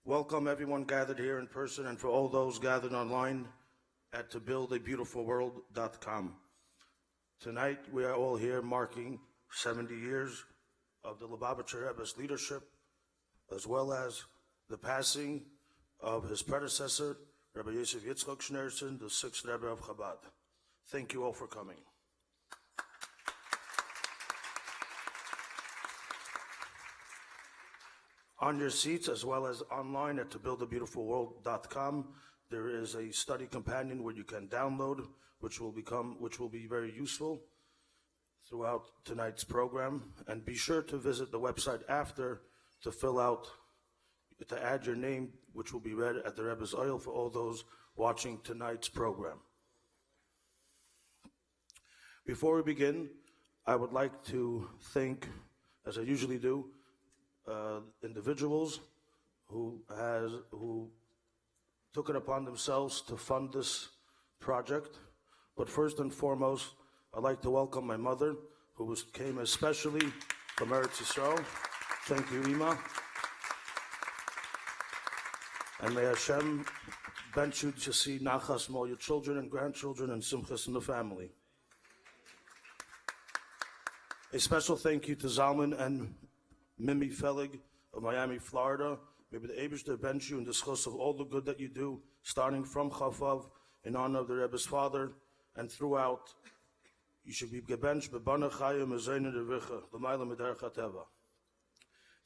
Welcome everyone gathered here in person and for all those gathered online at tobuildabeautifulworld.com. Tonight we are all here marking 70 years of the Lubavitcher Rebbe's leadership, as well as the passing of his predecessor, Rebbe Yosef Yitzchak Schneerson, the 6th Rebbe of Chabad. Thank you all for coming. On your seats, as well as online at tobuildabeautifulworld.com, there is a study companion where you can download, which will be very useful throughout tonight's program. And be sure to visit the website after to add your name, which will be read at the Rebbe's Oil for all those watching tonight's program. Before we begin, I would like to thank, as I usually do, individuals who took it upon themselves to fund this project. But first and foremost, I'd like to welcome my mother, who came especially from Eretz Yisrael. Thank you, Ima. And may Hashem bench you to see nachas from all your children and grandchildren and simchas in the family. A special thank you to Zalman and Mimi Felig of Miami, Florida. Maybe the Eibishter bench you in the schus of all the good that you do, starting from Chavav in honor of the Rebbe's father, and throughout. You should be gebenched bebana chayim ezayne devicha l'mayla mider chateva.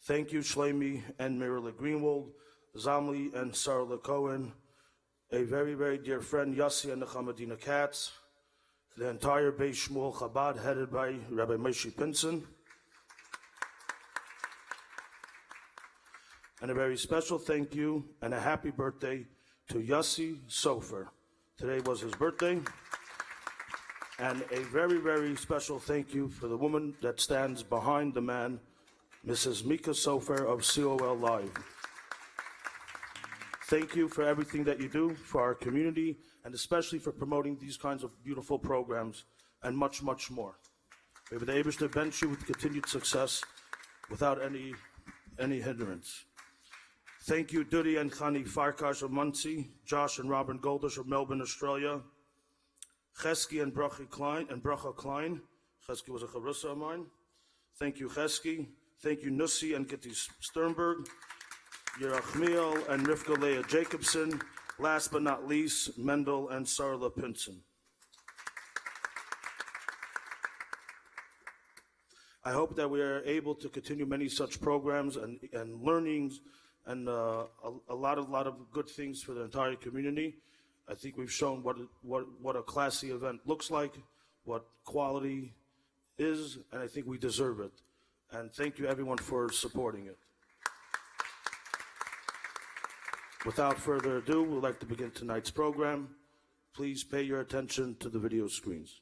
Thank you, Shlomi and Mirla Greenwald, Zamli and Sarla Cohen, a very, very dear friend, Yossi and Nechamadina Katz, the entire Beis Shmuel Chabad headed by Rabbi Moshe Pinson, and a very special thank you and a happy birthday to Yossi Sofer. Today was his birthday. And a very, very special thank you for the woman that stands behind the man, Mrs. Mika Sofer of COL Live. Thank you for everything that you do for our community, and especially for promoting these kinds of beautiful programs and much, much more. May the Eibishter bench you with continued success without any hindrance. Thank you, Dudi and Khani Farkash of Muncie, Josh and Robin Goldish of Melbourne, Australia, Chesky and Bracha Klein. Chesky was a charusa of mine. Thank you, Chesky. Thank you, Nussi and Kitty Sternberg, Yerachmiel and Rivka Leah Jacobson. Last but not least, Mendel and Sarla Pinson. I hope that we are able to continue many such programs and learnings and a lot of good things for the entire community. I think we've shown what a classy event looks like, what quality is, and I think we deserve it. And thank you everyone for supporting it. Without further ado, we'd like to begin tonight's program. Please pay your attention to the video screens.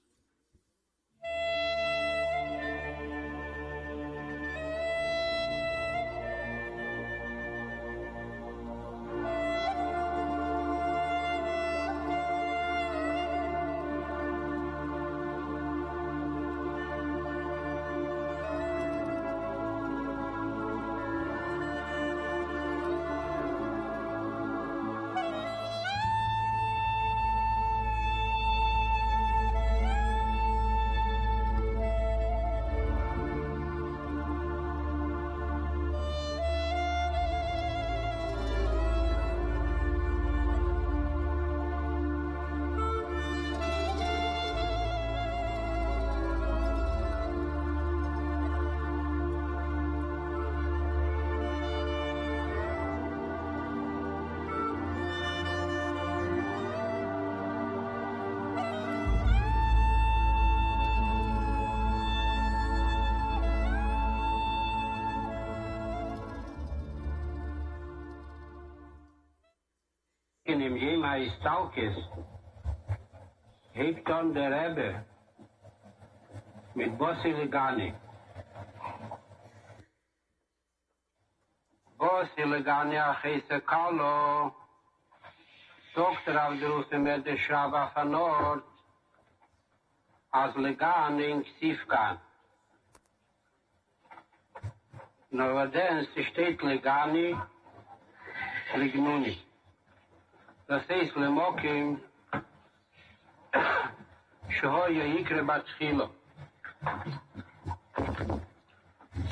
In dem Jema ist Taukes, hebt dann der Rebbe mit Bossi Legani. Bossi Legani achese Carlo, Dr. Avdruse mit der Schraba Fanort, als Legani in Ksivkan. Neuerdens steht Legani, Lignuni. Das heißt Lemokim, Shoya Ikre Batschilo.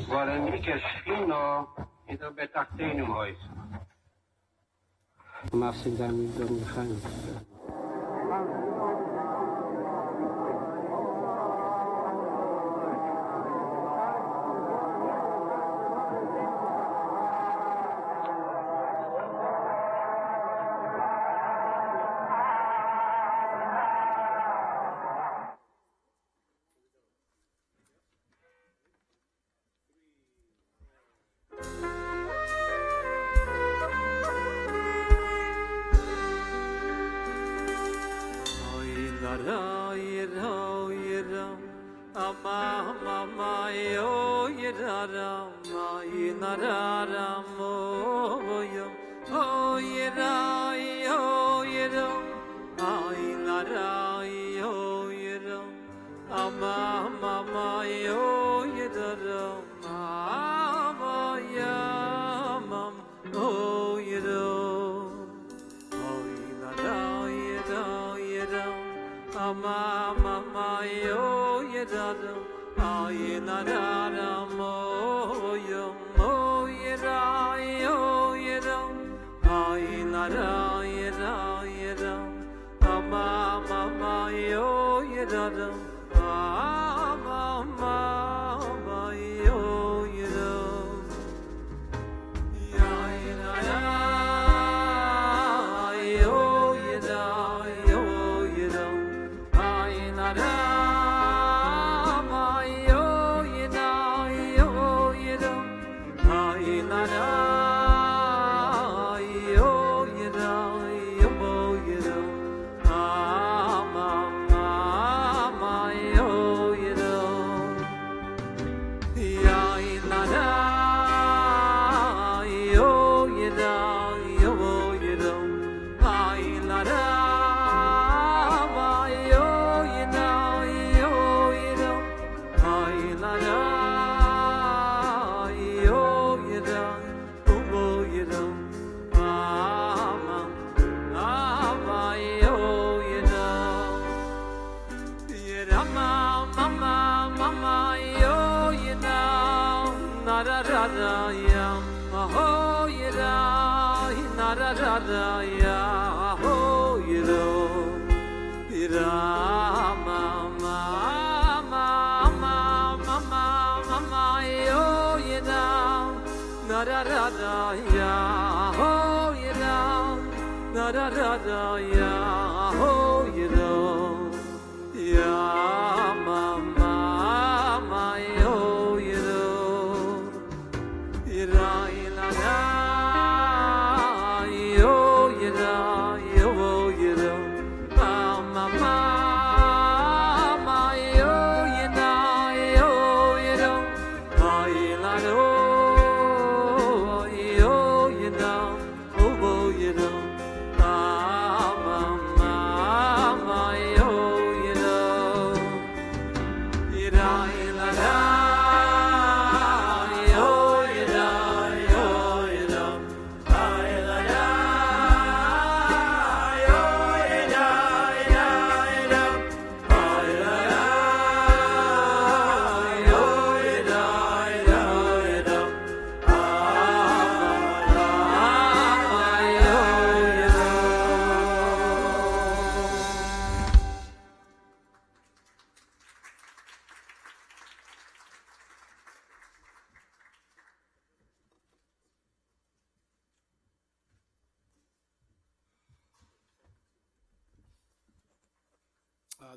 Waren Iker Schino in der Betachtenum Haus. Machst du dann mit dem Gefangen?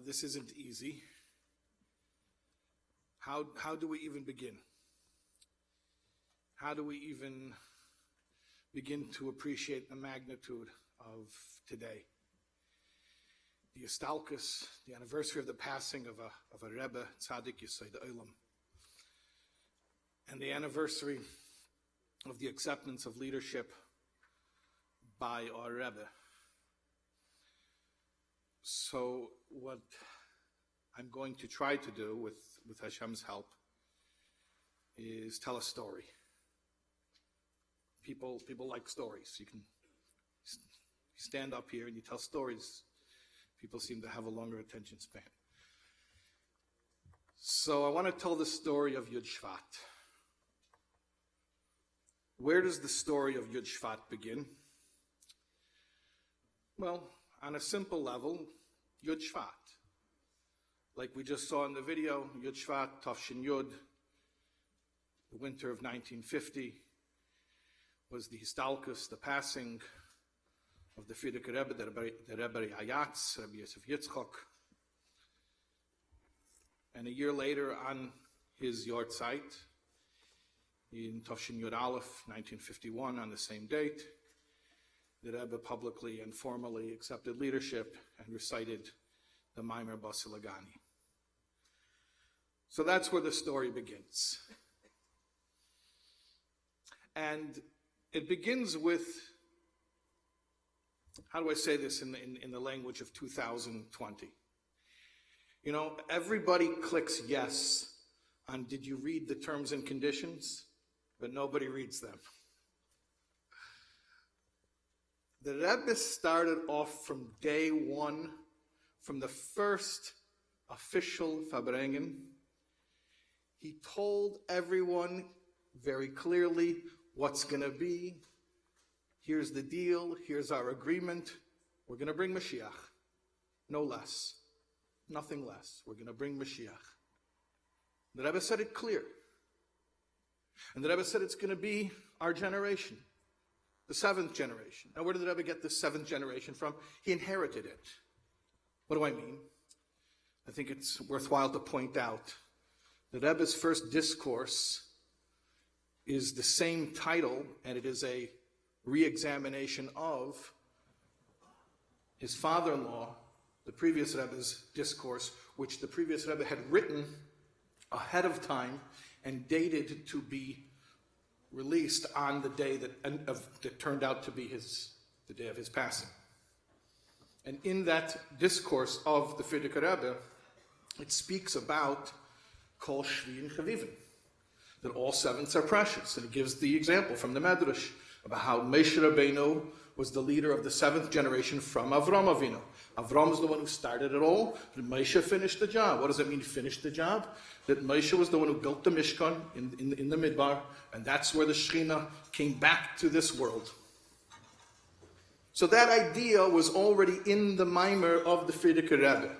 This isn't easy. How do we even begin? How do we even begin to appreciate the magnitude of today. The Istalkus, the anniversary of the passing of a Rebbe, Tzaddik Yesod Olam, and the anniversary of the acceptance of leadership by our Rebbe. So what I'm going to try to do with Hashem's help is tell a story. People like stories. You stand up here and you tell stories. People seem to have a longer attention span. So I want to tell the story of Yud Shvat. Where does the story of Yud Shvat begin? Well, on a simple level, Yud Shvat. Like we just saw in the video, Yud Shvat, Tafshin Yud, the winter of 1950, was the Histalkus, the passing of the Frierdiker Rebbe, the Rebbe Hayatz, Rebbe Yosef Yitzchok. And a year later, on his Yortzeit, in Tafshin Yud Aleph, 1951, on the same date, the Rebbe publicly and formally accepted leadership and recited the Maimer Basilagani. So that's where the story begins. And it begins with, how do I say this in the language of 2020? You know, everybody clicks yes on did you read the terms and conditions, but nobody reads them. The Rebbe started off from day one, from the first official Farbrengen. He told everyone very clearly what's going to be. Here's the deal. Here's our agreement. We're going to bring Mashiach. No less. Nothing less. We're going to bring Mashiach. The Rebbe said it clear. And the Rebbe said it's going to be our generation. The seventh generation. Now, where did the Rebbe get the seventh generation from? He inherited it. What do I mean? I think it's worthwhile to point out the Rebbe's first discourse is the same title, and it is a re-examination of his father-in-law, the previous Rebbe's discourse, which the previous Rebbe had written ahead of time and dated to be released on the day that turned out to be the day of his passing. And in that discourse of the Frierdiker Rebbe, it speaks about Kol Shvi and Chavivim, that all sevenths are precious. And it gives the example from the Medrash about how Moshe Rabbeinu was the leader of the seventh generation from Avram Avinu. Avram is the one who started it all, but Moshe finished the job. What does it mean, finish the job? That Moshe was the one who built the Mishkan in the Midbar, and that's where the Shekhinah came back to this world. So that idea was already in the Maimer of the Frierdiker Rebbe.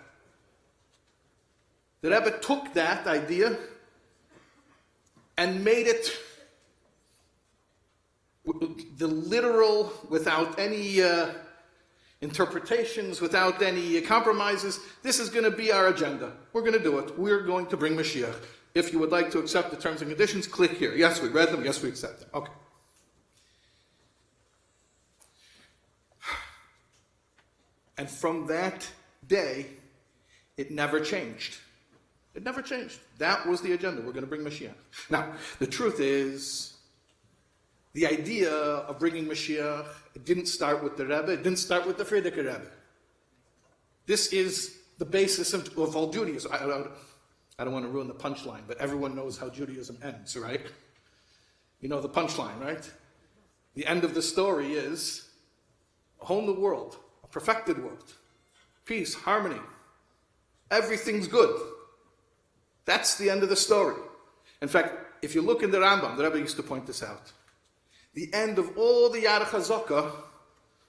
The Rebbe took that idea and made it the literal, without any interpretations, without any compromises. This is going to be our agenda. We're going to do it. We're going to bring Mashiach. If you would like to accept the terms and conditions, click here. Yes, we read them. Yes, we accept them. Okay. And from that day, it never changed. It never changed. That was the agenda. We're going to bring Mashiach. Now, the truth is, the idea of bringing Mashiach, it didn't start with the Rebbe. It didn't start with the Frierdiker Rebbe. This is the basis of all Judaism. I don't want to ruin the punchline, but everyone knows how Judaism ends, right? You know the punchline, right? The end of the story is a whole new world, a perfected world, peace, harmony. Everything's good. That's the end of the story. In fact, if you look in the Rambam, the Rebbe used to point this out. The end of all the Yad Chazaka,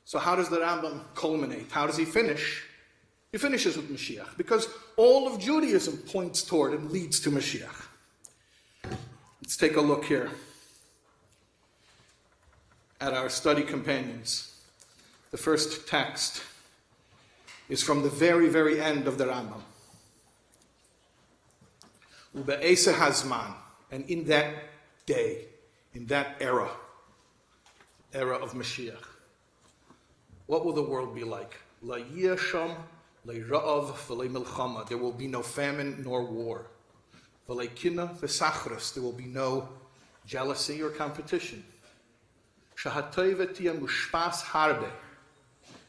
so how does the Rambam culminate? How does he finish? He finishes with Mashiach, because all of Judaism points toward and leads to Mashiach. Let's take a look here at our study companions. The first text is from the very, very end of the Rambam. Ube'esa Hazman, and in that day, in that era of Mashiach, what will the world be like? La yiyasham, le ra'av, v'le milchama. There will be no famine nor war. V'le kina v'sachras. There will be no jealousy or competition. Shahatoiva tiya mushpas harbe.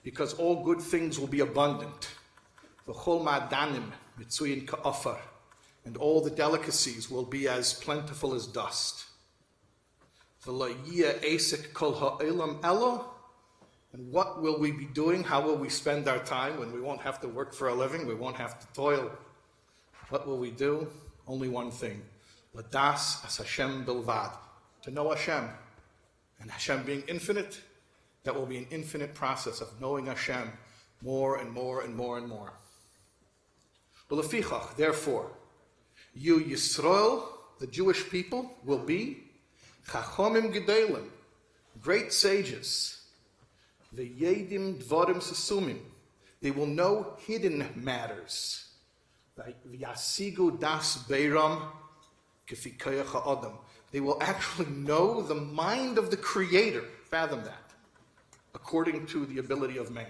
Because all good things will be abundant. V'chol ma'adanim mitzuyin ka'afar. And all the delicacies will be as plentiful as dust. V'la yiyah esek kol ha'elam elo. And what will we be doing? How will we spend our time when we won't have to work for a living? We won't have to toil. What will we do? Only one thing. Ladas as Hashem bilvad. To know Hashem. And Hashem being infinite, that will be an infinite process of knowing Hashem more and more and more and more. B'lefichach, therefore, you Yisrael, the Jewish people, will be chachomim gedolim, great sages. V'yedim dvarim sesumim. They will know hidden matters. V'yasigu das beiram kefi koyach ha'adam. They will actually know the mind of the Creator. Fathom that. According to the ability of man.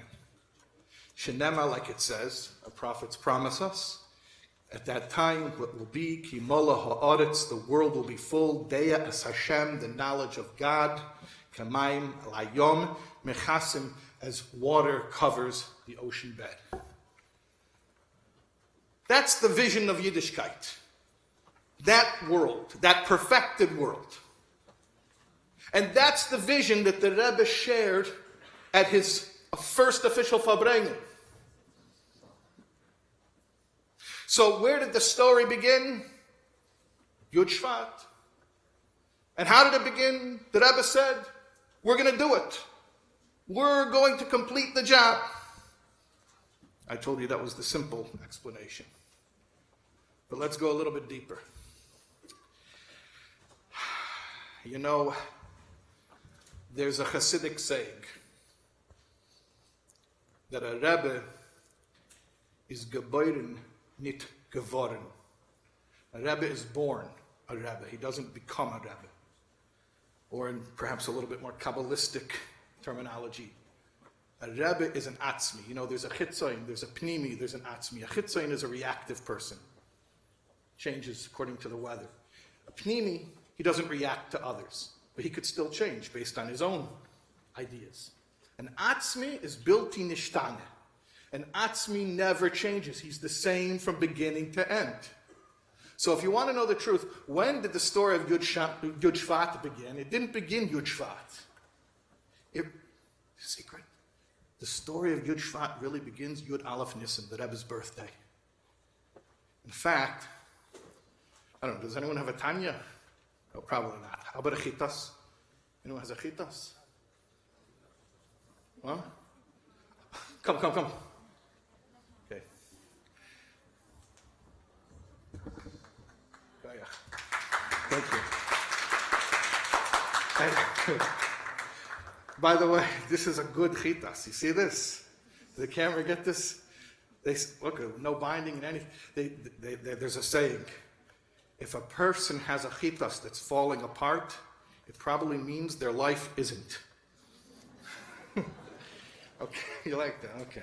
Shenema, like it says, our prophets promise us. At that time, what will be, ki mola ha'aretz, the world will be full, deya as Hashem, the knowledge of God, kamaim layom, mechasim, as water covers the ocean bed. That's the vision of Yiddishkeit. That world, that perfected world. And that's the vision that the Rebbe shared at his first official Farbrengen. So where did the story begin? Yud Shvat. And how did it begin? The Rebbe said, we're going to do it. We're going to complete the job. I told you that was the simple explanation. But let's go a little bit deeper. You know, there's a Hasidic saying that a Rebbe is geboren, nit geworden. A Rebbe is born a Rebbe. He doesn't become a Rebbe. Or in perhaps a little bit more Kabbalistic terminology, a Rebbe is an atzmi. You know, there's a chitzoin, there's a pnimi, there's an atzmi. A chitzoin is a reactive person. Changes according to the weather. A pnimi, he doesn't react to others, but he could still change based on his own ideas. An atzmi is bilti nishtane. An atzmi never changes. He's the same from beginning to end. So if you want to know the truth, when did the story of Yud Shvat begin? It didn't begin Yud Shvat. Secret. The story of Yud Shvat really begins Yud Aleph Nisan, the Rebbe's birthday. In fact, I don't know, does anyone have a Tanya? No, probably not. How about a Chitas? Anyone has a Chitas? Huh? Come. Okay. Thank you. By the way, this is a good chitas. You see this? Did the camera get this? Look, no binding and anything. There's a saying. If a person has a chitas that's falling apart, it probably means their life isn't. Okay, you like that? Okay.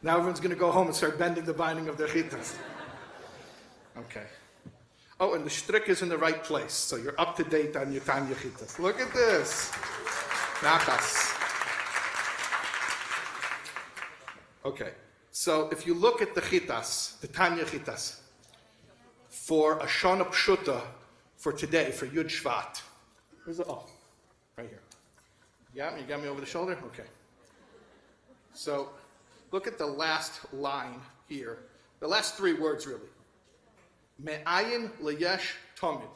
Now everyone's going to go home and start bending the binding of their chitas. Okay. Oh, and the shtrick is in the right place, so you're up to date on your Tanya chitas. Look at this. Nachas. Okay, so if you look at the chitas, the Tanya chitas, for a Shana Pshuta, for today, for Yud Shvat. Where's it? Oh, right here. Yeah, you got me over the shoulder? Okay. So, look at the last line here. The last three words, really. Me'ayin leyesh tomid.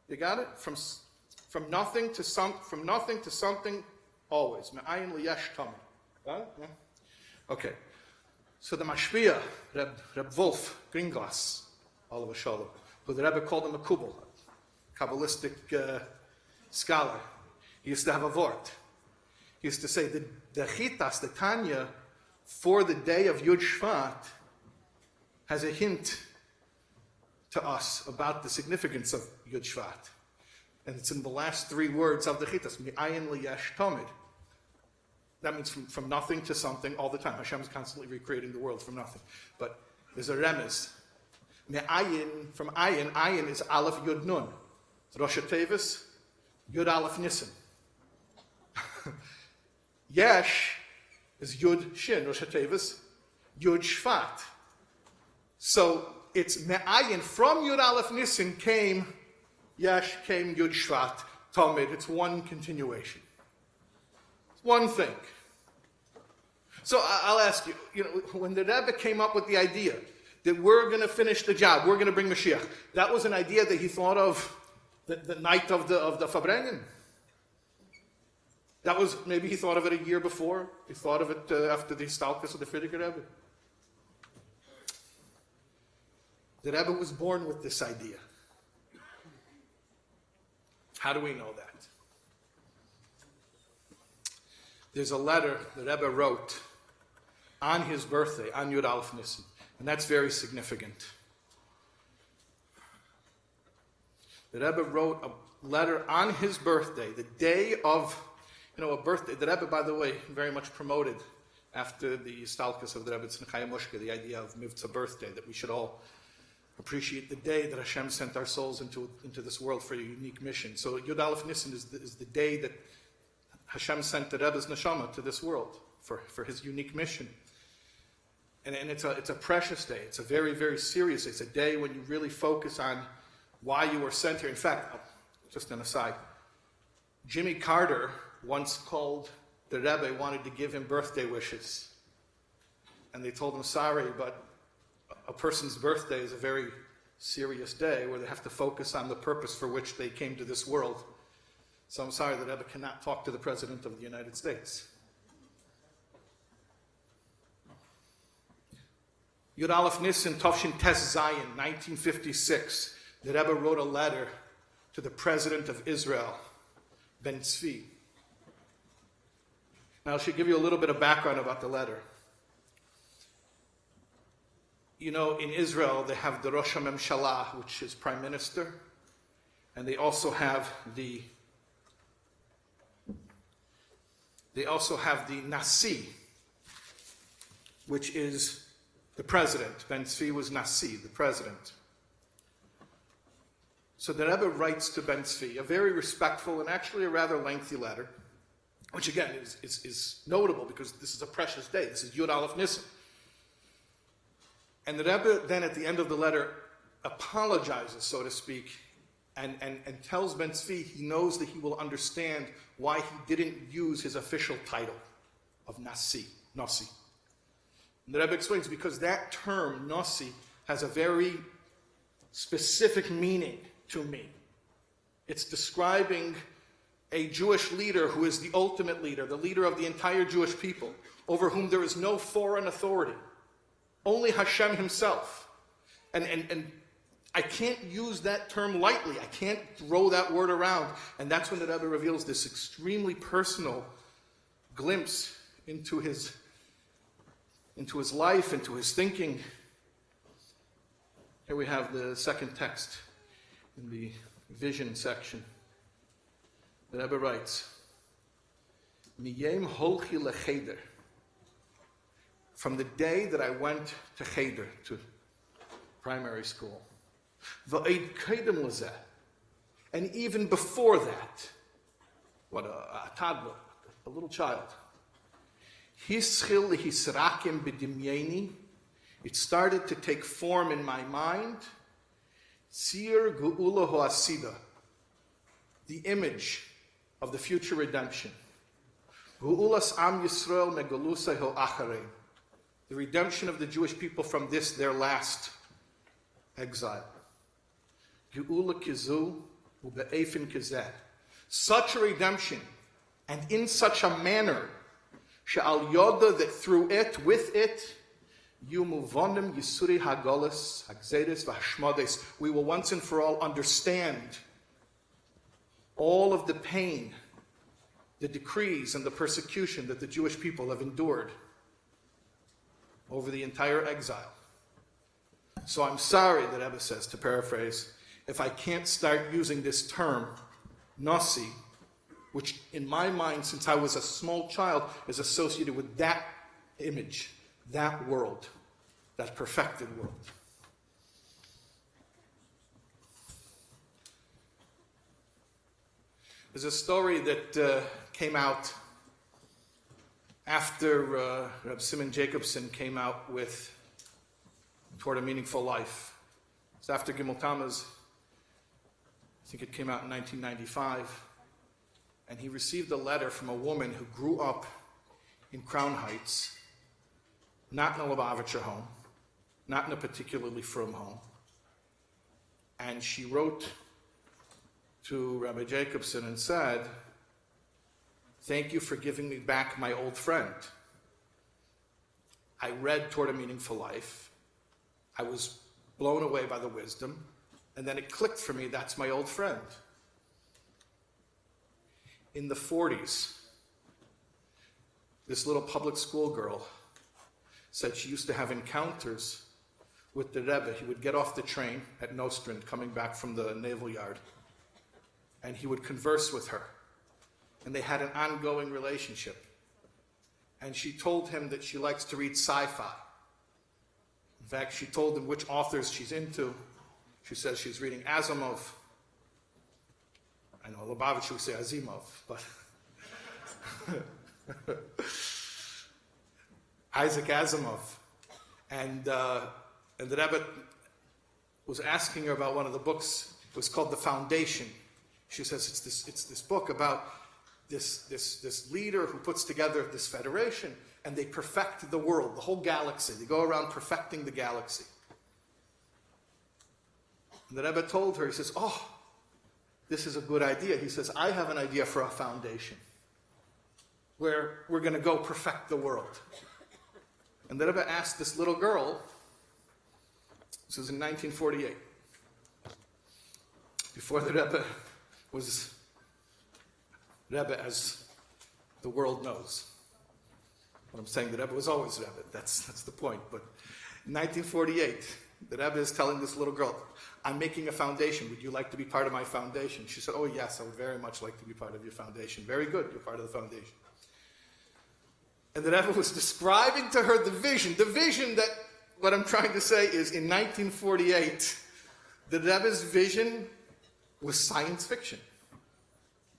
You got it? From nothing to something, always. Me'ayin leyesh tomid. Got it? Yeah. Okay. So the Mashpia, Reb Wolf Greenglass, Oliver Shalom, who the Rebbe called him a Kubal, Kabbalistic scholar. He used to have a vort. He used to say that the Chitas, the Tanya, for the day of Yud Shvat, has a hint to us about the significance of Yud Shvat. And it's in the last three words of the Chitas, Mi'ayin Liyesh Tomid. That means from nothing to something all the time. Hashem is constantly recreating the world from nothing. But there's a remez. Me'ayin, from ayin, ayin is Aleph Yud Nun. Rosh Tevis, Yud Aleph Nissen. Yesh is Yud Shin, Rosh Tevis, Yud Shvat. So it's me'ayin, from Yud Aleph Nissen came Yesh, came Yud Shvat, Talmud. It's one continuation. It's one thing. So I'll ask you, when the Rebbe came up with the idea that we're going to finish the job, we're going to bring Mashiach, that was an idea that he thought of the night of the Fabrengen. That was, maybe he thought of it a year before. He thought of it after the Stalkus of the Frierdiker Rebbe. The Rebbe was born with this idea. How do we know that? There's a letter the Rebbe wrote on his birthday, on Yud Aleph Nissen, and that's very significant. The Rebbe wrote a letter on his birthday, the day of, a birthday. The Rebbe, by the way, very much promoted after the Stalkus of the Rebbe Tzimchaya Mushka, the idea of Mivtza birthday, that we should all appreciate the day that Hashem sent our souls into this world for a unique mission. So Yud Aleph Nissen is the day that Hashem sent the Rebbe's neshama to this world for his unique mission. And it's a precious day. It's a very, very serious day. It's a day when you really focus on why you were sent here. In fact, just an aside, Jimmy Carter once called the Rebbe, wanted to give him birthday wishes. And they told him, sorry, but a person's birthday is a very serious day where they have to focus on the purpose for which they came to this world. So I'm sorry, the Rebbe cannot talk to the President of the United States. Yud Aleph Nissen, Tovshin Tes Zayin, 1956. The Rebbe wrote a letter to the President of Israel, Ben Tzvi. Now, I should give you a little bit of background about the letter. In Israel, they have the Rosh HaMemshalah, which is Prime Minister, and they also have the Nasi, which is the president. Ben Tzvi was Nasi, the president. So the Rebbe writes to Ben Tzvi a very respectful and actually a rather lengthy letter, which again is notable because this is a precious day. This is Yud Aleph Nissen. And the Rebbe then at the end of the letter apologizes, so to speak, and tells Ben Tzvi he knows that he will understand why he didn't use his official title of Nasi. And the Rebbe explains because that term, Nasi, has a very specific meaning to me. It's describing a Jewish leader who is the ultimate leader, the leader of the entire Jewish people, over whom there is no foreign authority. Only Hashem himself. And I can't use that term lightly. I can't throw that word around. And that's when the Rebbe reveals this extremely personal glimpse into his life, into his thinking. Here we have the second text in the vision section. The Rebbe writes, Miyem holchi lecheder. From the day that I went to Cheder, to primary school, v'eid kedem lezeh, and even before that, a toddler, a little child, hischil lehisrakim b'dimyeni, it started to take form in my mind, tzir geula ho'asida, the image of the future redemption, geulas am Yisrael megalusai ho'acharei, the redemption of the Jewish people from this, their last exile. Geula kizu ube'efin kizeh. Such a redemption, and in such a manner, she'al yoda, that through it, with it, yumuvonim yisuri hagolis, hagzedes v'hashmades, we will once and for all understand all of the pain, the decrees, and the persecution that the Jewish people have endured over the entire exile. So I'm sorry, the Rebbe says, to paraphrase, if I can't start using this term, Nasi, which in my mind, since I was a small child, is associated with that image, that world, that perfected world. There's a story that came out after Reb Simon Jacobson came out with Toward a Meaningful Life. It's after Gimel Tammuz. I think it came out in 1995. And he received a letter from a woman who grew up in Crown Heights, not in a Lubavitcher home, not in a particularly frum home. And she wrote to Rabbi Jacobson and said, "Thank you for giving me back my old friend. I read Toward a Meaningful Life. I was blown away by the wisdom, and then it clicked for me, that's my old friend." In the 40s, this little public school girl said she used to have encounters with the Rebbe. He would get off the train at Nostrand coming back from the Naval Yard, and he would converse with her. And they had an ongoing relationship. And she told him that she likes to read sci-fi. In fact, she told him which authors she's into. She says she's reading Asimov. I know Lubavitch would say Asimov, but Isaac Asimov. And the Rebbe was asking her about one of the books. It was called The Foundation. She says it's this book about this leader who puts together this federation, and they perfect the world, the whole galaxy. They go around perfecting the galaxy. And the Rebbe told her, he says, "Oh, this is a good idea." He says, "I have an idea for a foundation where we're going to go perfect the world." And the Rebbe asked this little girl, this was in 1948, before the Rebbe was Rebbe as the world knows. What I'm saying, the Rebbe was always Rebbe. That's the point. But in 1948, the Rebbe is telling this little girl, "I'm making a foundation. Would you like to be part of my foundation?" She said, "Oh yes, I would very much like to be part of your foundation." "Very good, you're part of the foundation." And the Rebbe was describing to her the vision that, what I'm trying to say is, in 1948, the Rebbe's vision was science fiction.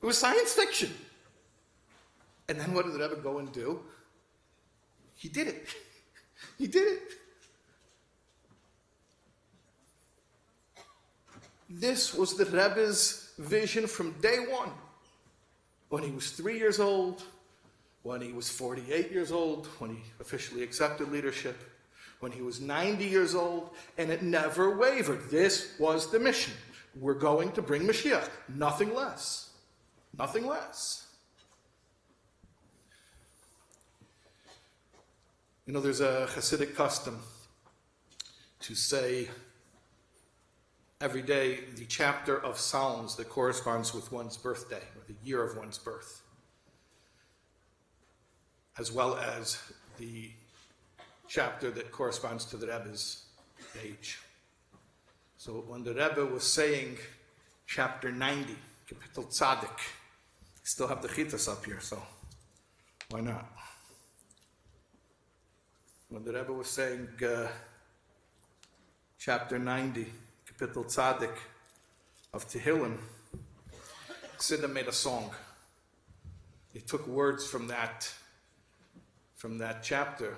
It was science fiction. And then what did the Rebbe go and do? He did it. He did it. This was the Rebbe's vision from day one. When he was 3 years old, when he was 48 years old, when he officially accepted leadership, when he was 90 years old, and it never wavered. This was the mission. We're going to bring Mashiach. Nothing less. Nothing less. You know, there's a Hasidic custom to say every day the chapter of Psalms that corresponds with one's birthday, or the year of one's birth, as well as the chapter that corresponds to the Rebbe's age. So when the Rebbe was saying chapter 90, Kapitel Tzaddik, I still have the chitas up here, so why not? When the Rebbe was saying chapter 90, Kapitel Tzaddik of Tehillim, Chassidim made a song. They took words from that chapter.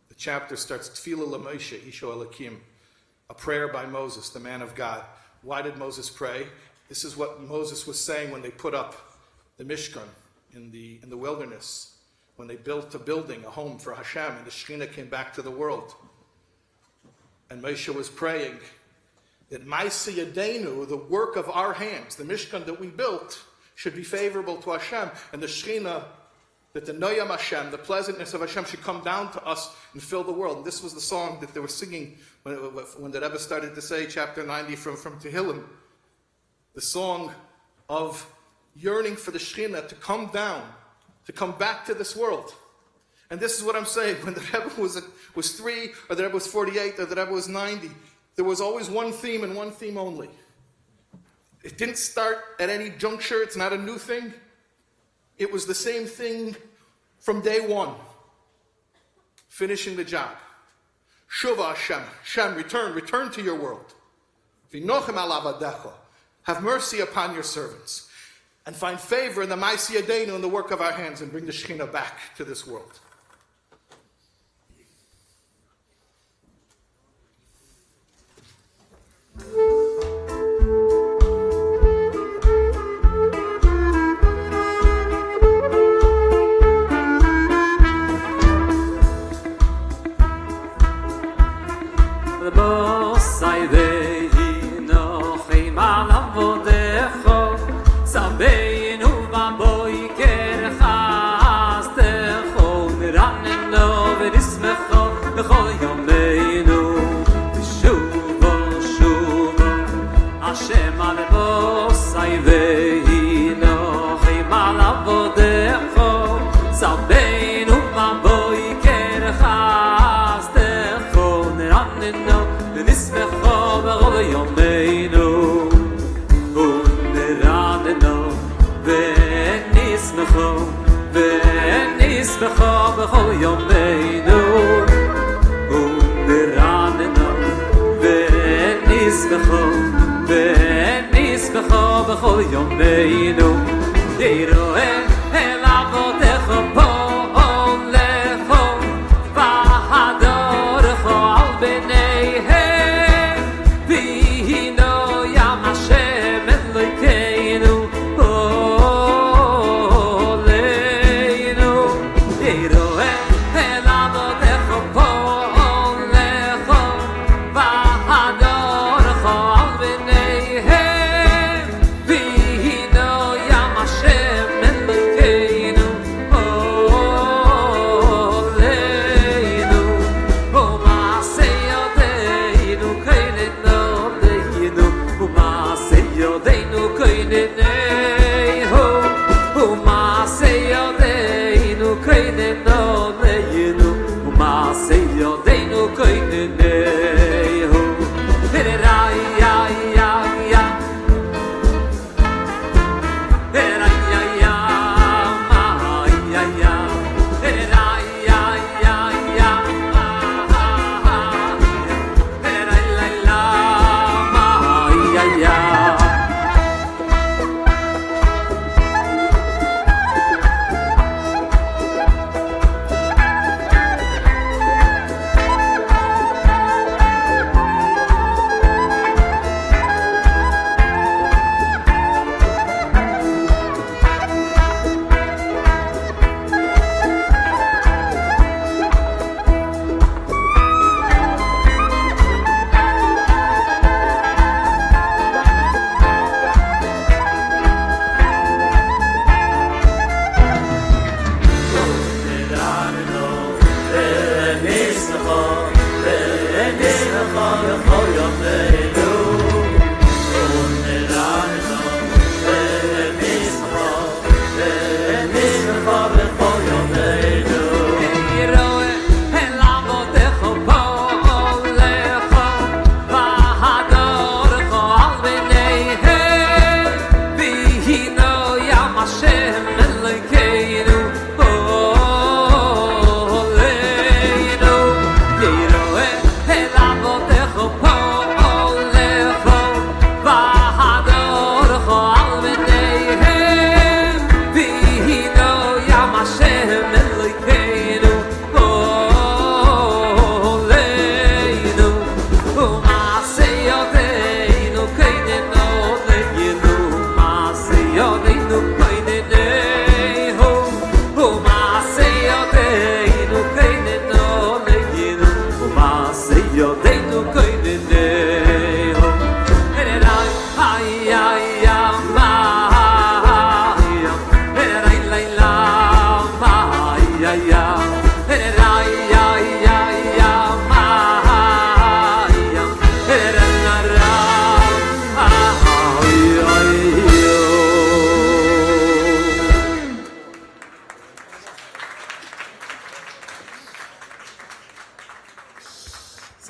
The chapter starts, Tefillah LaMoshe, Isho Elakim, a prayer by Moses, the man of God. Why did Moses pray? This is what Moses was saying when they put up the Mishkan in the wilderness, when they built a building, a home for Hashem, and the Shekhinah came back to the world. And Moshe was praying that Ma'aseh Yadeinu, the work of our hands, the Mishkan that we built, should be favorable to Hashem, and the Shekhinah, that the Noyam Hashem, the pleasantness of Hashem, should come down to us and fill the world. And this was the song that they were singing when the Rebbe started to say chapter 90 from Tehillim, the song of yearning for the Shekhinah to come down, to come back to this world. And this is what I'm saying. When the Rebbe was 3, or the Rebbe was 48, or the Rebbe was 90, there was always one theme and one theme only. It didn't start at any juncture. It's not a new thing. it was the same thing from day one. Finishing the job. Shuva Hashem, Hashem, return to your world. V'nochem al avadecha, have mercy upon your servants, and find favor in the Ma'aseh Yadeinu, in the work of our hands, and bring the Shekhinah back to this world.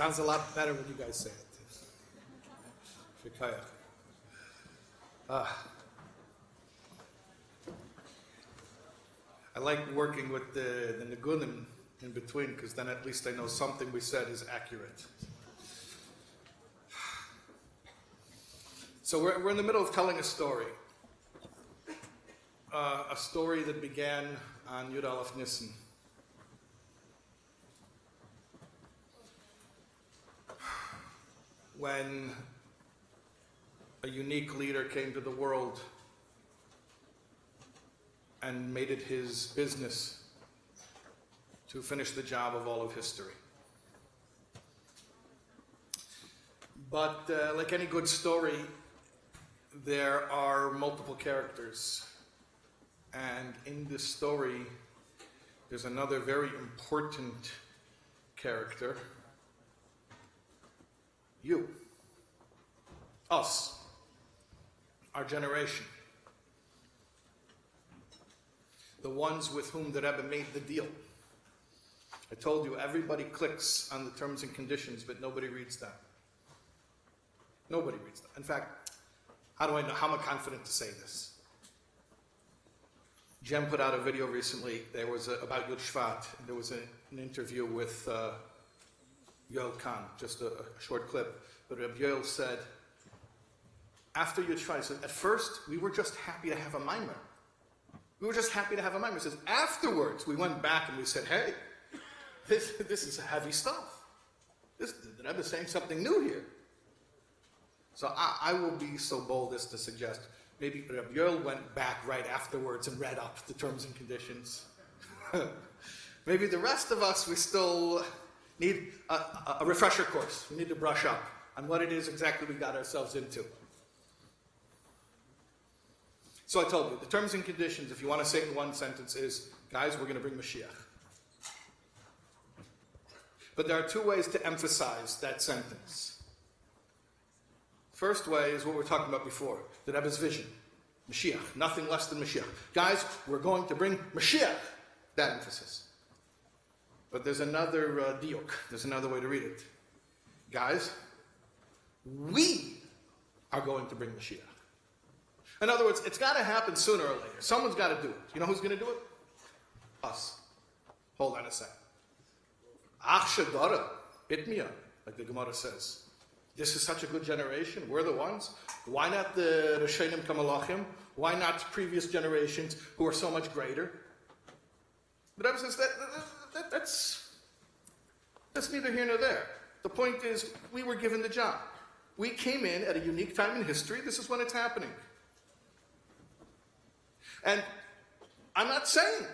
Sounds a lot better when you guys say it. Shekayach. like working with the nigunim in between, because then at least I know something we said is accurate. So we're in the middle of telling a story that began on Yud Aleph Nisan. When a unique leader came to the world and made it his business to finish the job of all of history. But like any good story, there are multiple characters. And in this story, there's another very important character. You. Us. Our generation. The ones with whom the Rebbe made the deal. I told you, everybody clicks on the terms and conditions, but nobody reads them. Nobody reads them. In fact, how do I know? How am I confident to say this? Jem put out a video recently. There was about Yud Shvat. There was an interview with Yoel Khan, just a short clip. But Reb Yoel said, after Yud Shvat, he said, at first, we were just happy to have a mimer. We were just happy to have a mimer. He says, afterwards, we went back and we said, hey, this is heavy stuff. The Rebbe is saying something new here. So I will be so bold as to suggest maybe Reb Yoel went back right afterwards and read up the terms and conditions. Maybe the rest of us, we still need a refresher course. We need to brush up on what it is exactly we got ourselves into. So I told you, the terms and conditions, if you want to say it in one sentence, is, guys, we're going to bring Mashiach. But there are two ways to emphasize that sentence. First way is what we were talking about before, the Rebbe's vision. Mashiach, nothing less than Mashiach. Guys, we're going to bring Mashiach. That emphasis. But there's another diuk, there's another way to read it. Guys, we are going to bring Mashiach. In other words, it's got to happen sooner or later. Someone's got to do it. You know who's going to do it? Us. Hold on a second. Ach shadara, bitmiya, like the Gemara says. This is such a good generation. We're the ones. Why not the Rishonim Kamalachim? Why not previous generations who are so much greater? The Rebbe says that's neither here nor there. The point is, we were given the job. We came in at a unique time in history. This is when it's happening. And I'm not saying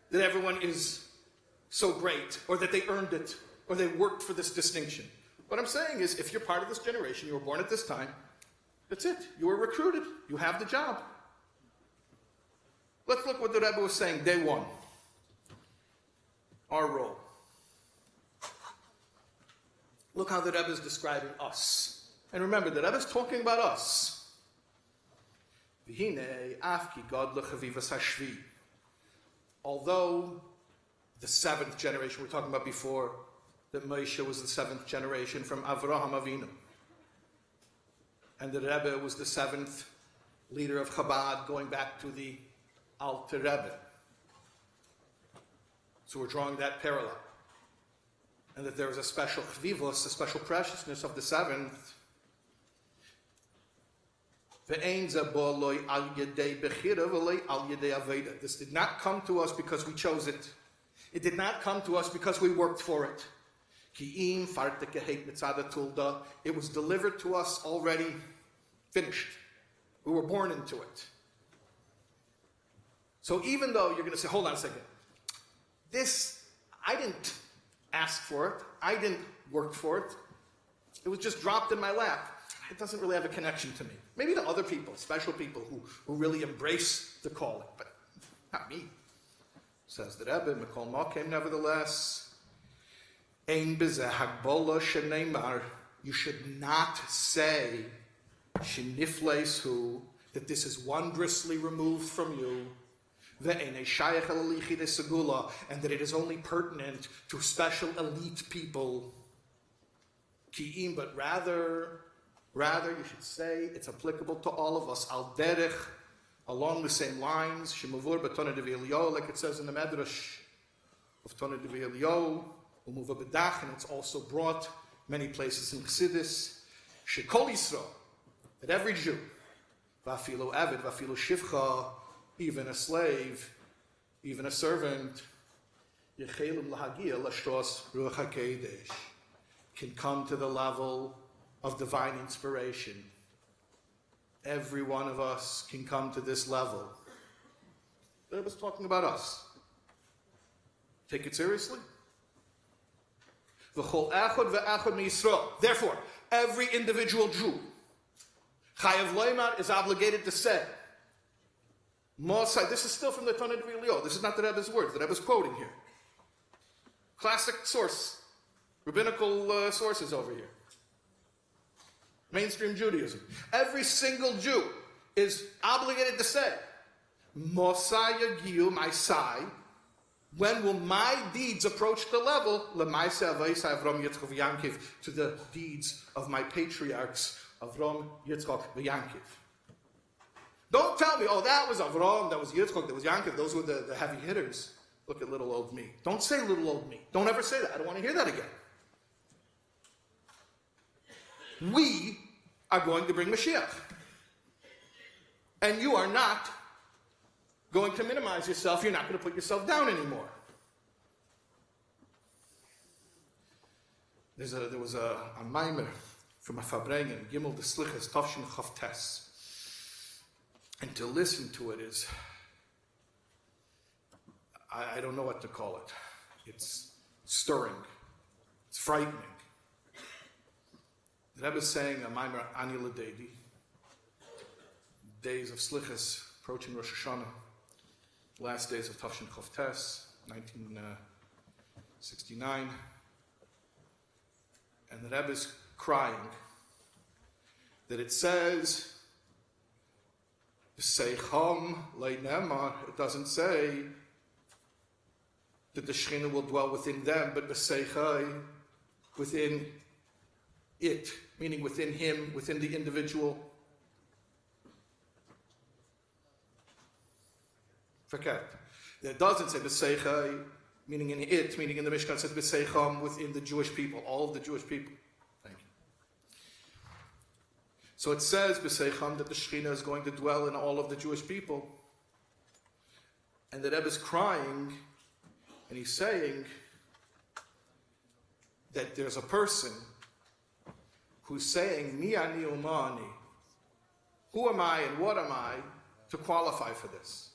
that everyone is so great, or that they earned it, or they worked for this distinction. What I'm saying is, if you're part of this generation, you were born at this time, that's it. You were recruited. You have the job. Let's look what the Rebbe was saying day one. Our role. Look how the Rebbe is describing us. And remember, the Rebbe is talking about us. Although the seventh generation we're talking about before, that Moshe was the seventh generation from Avraham Avinu. And the Rebbe was the seventh leader of Chabad going back to the Alter Rebbe. So we're drawing that parallel. And that there is a special chvivos, a special preciousness of the seventh. This did not come to us because we chose it. It did not come to us because we worked for it. It was delivered to us already finished. We were born into it. So even though you're going to say, hold on a second, this, I didn't ask for it, I didn't work for it, it was just dropped in my lap. It doesn't really have a connection to me. Maybe to other people, special people who really embrace the calling, but not me. Says the Rebbe, Mikol Makim, nevertheless, Ein bezeh hagbola sheneimar, you should not say, sheniflesu, that this is wondrously removed from you, ve'enei shayach elalichi de segula, and that it is only pertinent to special elite people. Ki'im, but rather you should say it's applicable to all of us. Al derech along the same lines, Shemavur b'Tona Devi Eliyahu, like it says in the Medrash of Tona Devi Eliyahu, Umuva B'dach, and it's also brought many places in Chassidus, Shekol Yisrael, that every Jew, V'afilu Eved, V'afilu Shivcha, even a slave, even a servant, Yechelum Lahagia Lashtos Ruach HaKodesh, can come to the level of divine inspiration. Every one of us can come to this level. It was talking about us. Take it seriously. V'chol echad ve'echad miYisrael. Therefore, every individual Jew, Chayav Loimar, is obligated to say, Mosai, this is still from the Tona Devi Eliyahu. This is not the Rebbe's words. The Rebbe's quoting here. Classic source. Rabbinical sources over here. Mainstream Judaism. Every single Jew is obligated to say, Mosai Yagiu Maisai, when will my deeds approach the level, Lemaisa Avaisa Avram Yitzchak V'Yankiv, to the deeds of my patriarchs, Avram, Yitzchak, V'Yankiv. Don't tell me, oh, that was Avram, that was Yitzchak, that was Yankiv, those were the heavy hitters. Look at little old me. Don't say little old me. Don't ever say that. I don't want to hear that again. We are going to bring Mashiach. And you are not going to minimize yourself. You're not going to put yourself down anymore. There was a maimer from a Fabrengen, Gimel de Slichas, Tafshin Chavtes. And to listen to it is, I don't know what to call it. It's stirring. It's frightening. The Rebbe is saying, a maimer Ani L'Deidi, days of Slichas, approaching Rosh Hashanah, last days of Tafshin Chavtes, 1969. And the Rebbe is crying that it says, Seicham Leinema, it doesn't say that the Shekhinah will dwell within them, but B'Seichai, within it, meaning within him, within the individual. Forget. It doesn't say B'Seichai, meaning in it, meaning in the Mishkan, it says B'Seicham, within the Jewish people, all of the Jewish people. Thank you. So it says B'Seicham that the Shekhinah is going to dwell in all of the Jewish people. And the Rebbe is crying, and he's saying that there's a person who's saying, Mi ani umani, who am I and what am I to qualify for this?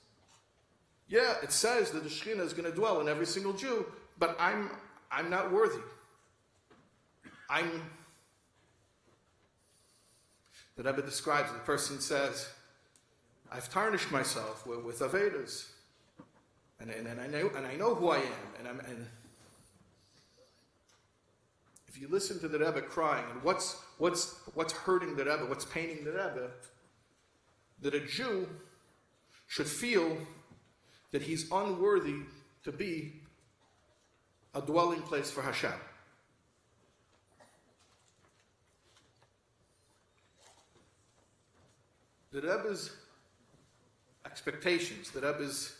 Yeah, it says that the Shekhinah is going to dwell in every single Jew, but I'm not worthy. The Rebbe describes, the person says, I've tarnished myself with Avedas. And I know who I am. And if you listen to the Rebbe crying, and what's hurting the Rebbe, what's paining the Rebbe, that a Jew should feel that he's unworthy to be a dwelling place for Hashem. The Rebbe's expectations, the Rebbe's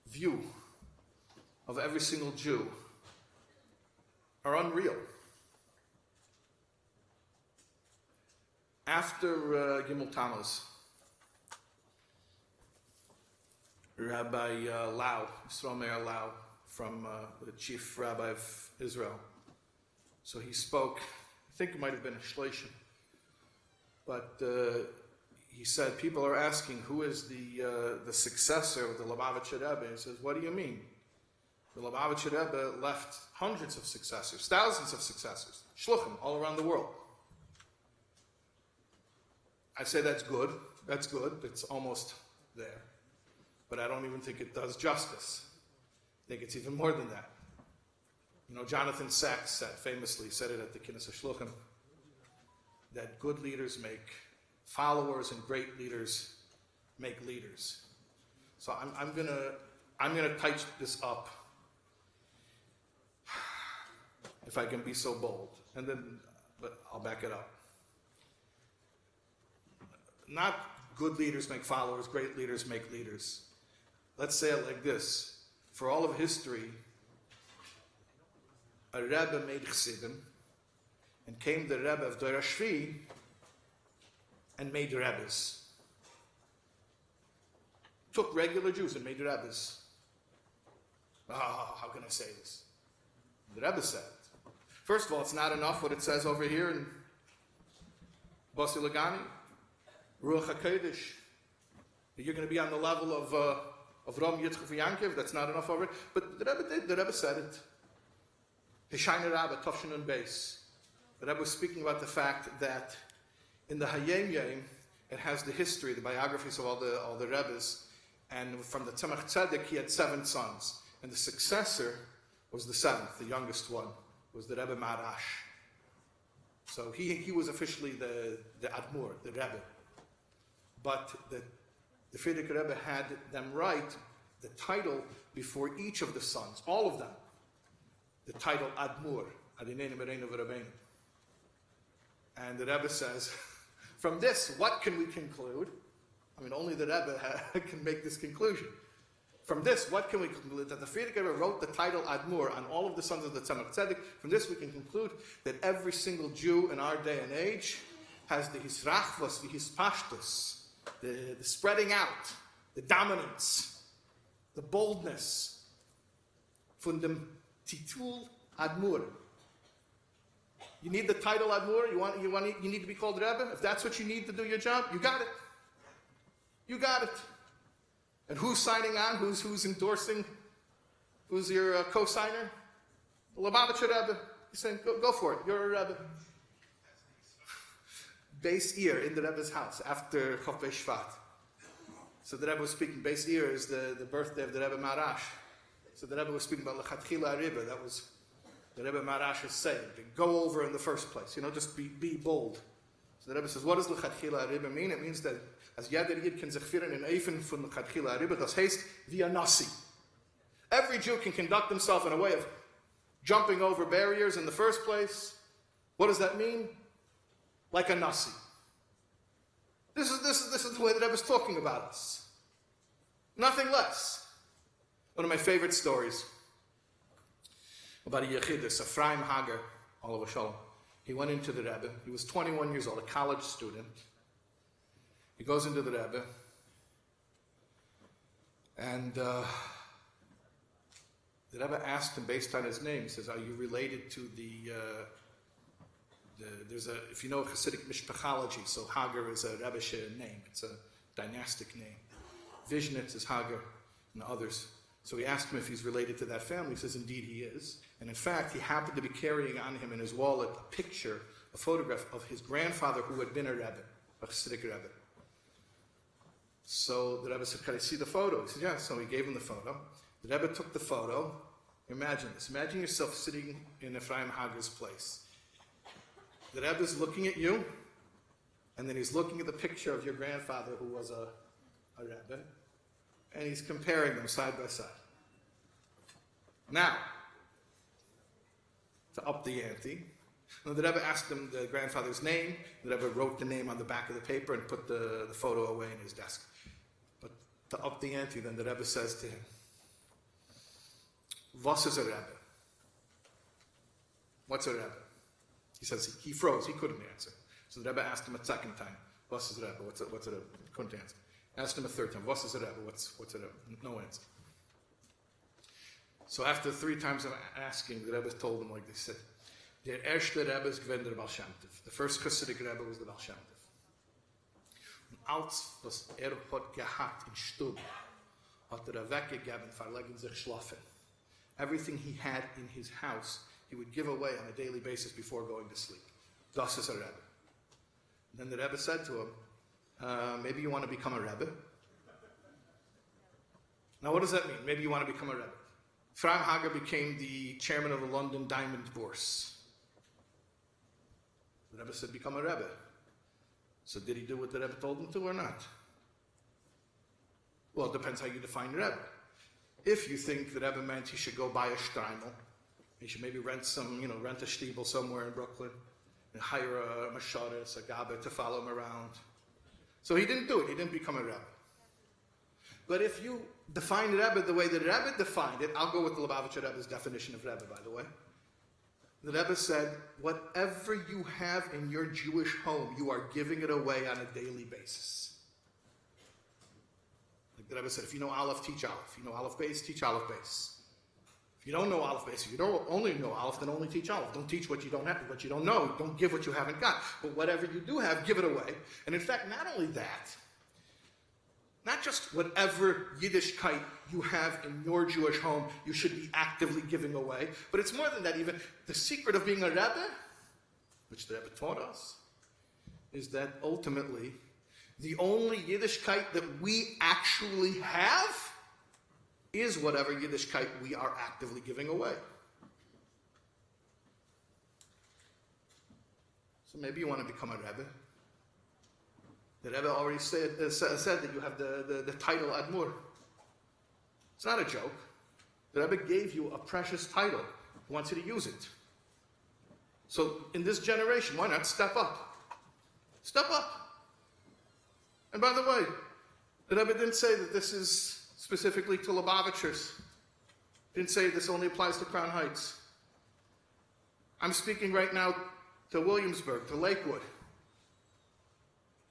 view of every single Jew are unreal. After Gimel Tammuz, Rabbi Lau, Yisrael Meir Lau, from the chief rabbi of Israel. So he spoke, I think it might have been a shleishim, but he said, people are asking, who is the successor of the Lubavitcher Rebbe? He says, what do you mean? The Lubavitcher Rebbe left hundreds of successors, thousands of successors, shluchim, all around the world. I say that's good, it's almost there. But I don't even think it does justice. I think it's even more than that. You know, Jonathan Sachs famously said it at the Kinnis HaShluchim, that good leaders make followers and great leaders make leaders. So I'm gonna touch this up, if I can be so bold, but I'll back it up. Not good leaders make followers, great leaders make leaders. Let's say it like this. For all of history, a Rebbe made Chassidim, and came the Rebbe of Dor HaShvi and made Rebbes. Took regular Jews and made Rebbes. How can I say this? The Rebbe said it. First of all, it's not enough what it says over here in Basi Lagani, Ruach HaKodesh. You're going to be on the level of Ram Yitzchak Yankiv. That's not enough over it. But the Rebbe did. The Rebbe said it. Hishayna Rabba, Tafshin and Beis. The Rebbe was speaking about the fact that in the Hayem Yem, it has the history, the biographies of all the Rebbes, and from the Tzemach Tzedek, he had 7 sons. And the successor was the 7th, the youngest one, was the Rebbe Marash. So he was officially the Admur, the Rebbe. But the Frierdiker Rebbe had them write the title before each of the sons, all of them. The title Admur, Adineinu Mereinu V'Rabbeinu. And the Rebbe says, from this, what can we conclude? I mean, only the Rebbe can make this conclusion. From this, what can we conclude? That the Frierdiker Rebbe wrote the title Admur on all of the sons of the Tzemach Tzedek. From this, we can conclude that every single Jew in our day and age has the hisrachvos, the hispashtus, the spreading out, the dominance, the boldness, from the titul Admur. You need the title Admur? You need to be called Rebbe? If that's what you need to do your job, you got it. You got it. And who's signing on? Who's endorsing? Who's your co-signer? The Lubavitcher Rebbe. He's saying, go for it. You're a Rebbe. Beis Ir in the Rebbe's house after Chof Shvat. So the Rebbe was speaking. Beis Ir is the birthday of the Rebbe Marash. So the Rebbe was speaking about Lechatchila Rebbe. That was the Rebbe Marash's saying. Go over in the first place. Just be bold. So the Rebbe says, what does Lechatchila Rebbe mean? It means that as jeder Yid can sich führen in Eifen von Lechatchila Rebbe, das heißt wie ein Nasi. Every Jew can conduct himself in a way of jumping over barriers in the first place. What does that mean? Like a Nasi. This is the way the Rebbe is talking about us. Nothing less. One of my favorite stories about a Yechidus, Ephraim Hager, Olav Shalom. He went into the Rebbe. He was 21 years old, a college student. He goes into the Rebbe, and the Rebbe asked him, based on his name, he says, are you related to if you know Hasidic mishpachology, so Hager is a Rebbe's name. It's a dynastic name. Vishnitz is Hager and others. So he asked him if he's related to that family. He says, indeed he is. And in fact, he happened to be carrying on him in his wallet a photograph of his grandfather who had been a Rebbe, a Hasidic Rebbe. So the Rebbe said, can I see the photo? He said, yeah. So he gave him the photo. The Rebbe took the photo. Imagine this. Imagine yourself sitting in Ephraim Hager's place. The Rebbe is looking at you, and then he's looking at the picture of your grandfather who was a Rebbe, and he's comparing them side by side. Now, to up the ante, the Rebbe asked him the grandfather's name. The Rebbe wrote the name on the back of the paper and put the photo away in his desk. But to up the ante, then the Rebbe says to him, "Was is a Rebbe? What's a Rebbe?" He says he froze. He couldn't answer. So the Rebbe asked him a second time, "Was is a Rebbe? What's a Rebbe?" He couldn't answer. Asked him a third time, "Was is a Rebbe? What's a Rebbe?" No answer. So after 3 times of asking, the Rebbe told him like they said, "Der erste Rebbe ist gewesen der Baal Shem Tov." The first Hasidic Rebbe was the Baal Shem Tov. Und als was hat gehabt in Stub, hat weggegeben, verlegen sich schlafen. Everything he had in his house, he would give away on a daily basis before going to sleep. Das ist a Rebbe. And then the Rebbe said to him, maybe you want to become a Rebbe? Now what does that mean? Maybe you want to become a Rebbe. Ephraim Hager became the chairman of the London Diamond Bourse. The Rebbe said, become a Rebbe. So did he do what the Rebbe told him to or not? Well, it depends how you define Rebbe. If you think the Rebbe meant he should go buy a shtreimel, he should maybe rent a stiebel somewhere in Brooklyn, and hire a masharis, a gabba to follow him around, So he didn't do it. He didn't become a Rebbe. But if you define Rebbe the way the Rebbe defined it, I'll go with the Lubavitcher Rebbe's definition of Rebbe, by the way. The Rebbe said, whatever you have in your Jewish home, you are giving it away on a daily basis. Like the Rebbe said, if you know Aleph, teach Aleph. If you know Aleph Beis, teach Aleph Beis. If you don't know Aleph Beis, if you don't only know Aleph, then only teach Aleph. Don't teach what you don't have, what you don't know. Don't give what you haven't got. But whatever you do have, give it away. And in fact, not only that, not just whatever Yiddishkeit you have in your Jewish home, you should be actively giving away, but it's more than that even. The secret of being a Rebbe, which the Rebbe taught us, is that ultimately, the only Yiddishkeit that we actually have is whatever Yiddishkeit we are actively giving away. So maybe you want to become a Rebbe. The Rebbe already said that you have the title Admur. It's not a joke. The Rebbe gave you a precious title. He wants you to use it. So in this generation, why not step up? Step up. And by the way, the Rebbe didn't say that this is specifically to Lubavitchers. Didn't say this only applies to Crown Heights. I'm speaking right now to Williamsburg, to Lakewood.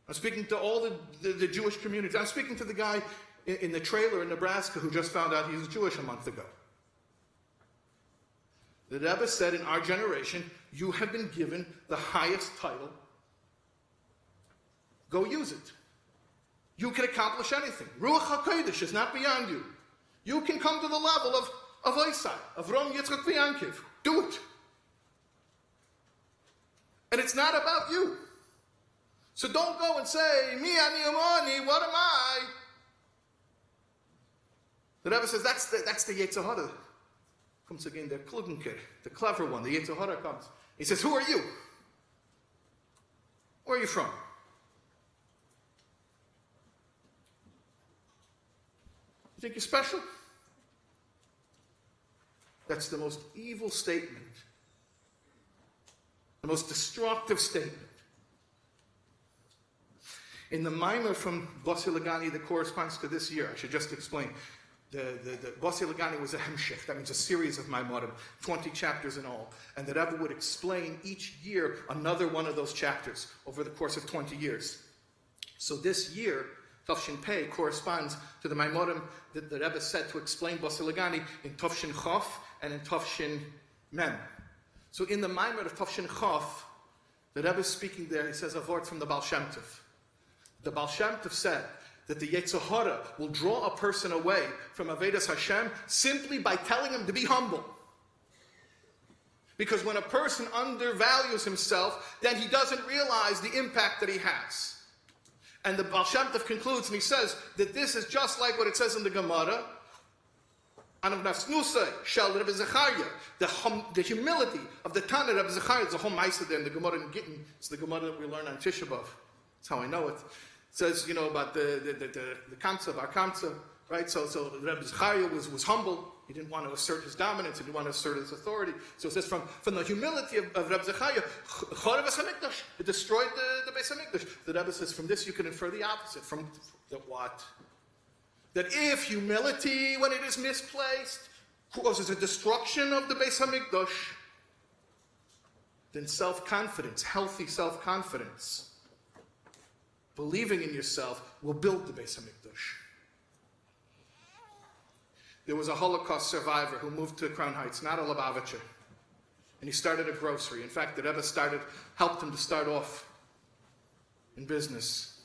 I'm speaking to all the Jewish community. I'm speaking to the guy in the trailer in Nebraska who just found out he was Jewish a month ago. The Rebbe said, in our generation, you have been given the highest title. Go use it. You can accomplish anything. Ruach HaKodesh is not beyond you. You can come to the level of Isai, of Rom Yitzchak V'Yankiv. Do it. And it's not about you. So don't go and say, Mi ani umani, what am I? The Rebbe says that's the Yetzer Hara. Comes again, the Klugenker, the clever one, the Yetzer Hara comes. He says, who are you? Where are you from? You think you're special? That's the most evil statement. The most destructive statement. In the mimer from Bossi Lagani that corresponds to this year, I should just explain. The Bossi Lagani was a hemshech, that means a series of Maimorim, 20 chapters in all. And the Rebbe would explain each year another one of those chapters over the course of 20 years. So this year, Tafshin Pei corresponds to the Maimorim that the Rebbe said to explain Bossi Lagani in Tafshin Chof and in Tafshin Mem. So in the mimer of Tafshin Chof, the Rebbe is speaking there, he says a word from the Baal Shem Tov. The Baal Shem Tov said that the Yetzer Hara will draw a person away from Avodas Hashem simply by telling him to be humble. Because when a person undervalues himself, then he doesn't realize the impact that he has. And the Baal Shem Tov concludes and he says that this is just like what it says in the Gemara, Anav Nasnusay, Shel Rebbe Zechariah, the humility of the Tana Rebbe Zechariah. There's a whole Maisa there in the Gemara in Gittin. It's the Gemara that we learn on Tisha B'Av. That's how I know it. It says, about the Kamsa, Bar Kamsa, right? So Rebbe Zechariah was humble. He didn't want to assert his dominance. He didn't want to assert his authority. So it says from the humility of Rebbe Zechariah, Chorev HaMikdash, it destroyed the Beis HaMikdash. The Rebbe says from this you can infer the opposite. From the what? That if humility, when it is misplaced, causes a destruction of the Beis HaMikdash, then self-confidence, healthy self-confidence, believing in yourself, will build the Beis HaMikdash. There was a Holocaust survivor who moved to Crown Heights, not a Lubavitcher, and he started a grocery. In fact, the Rebbe helped him to start off in business.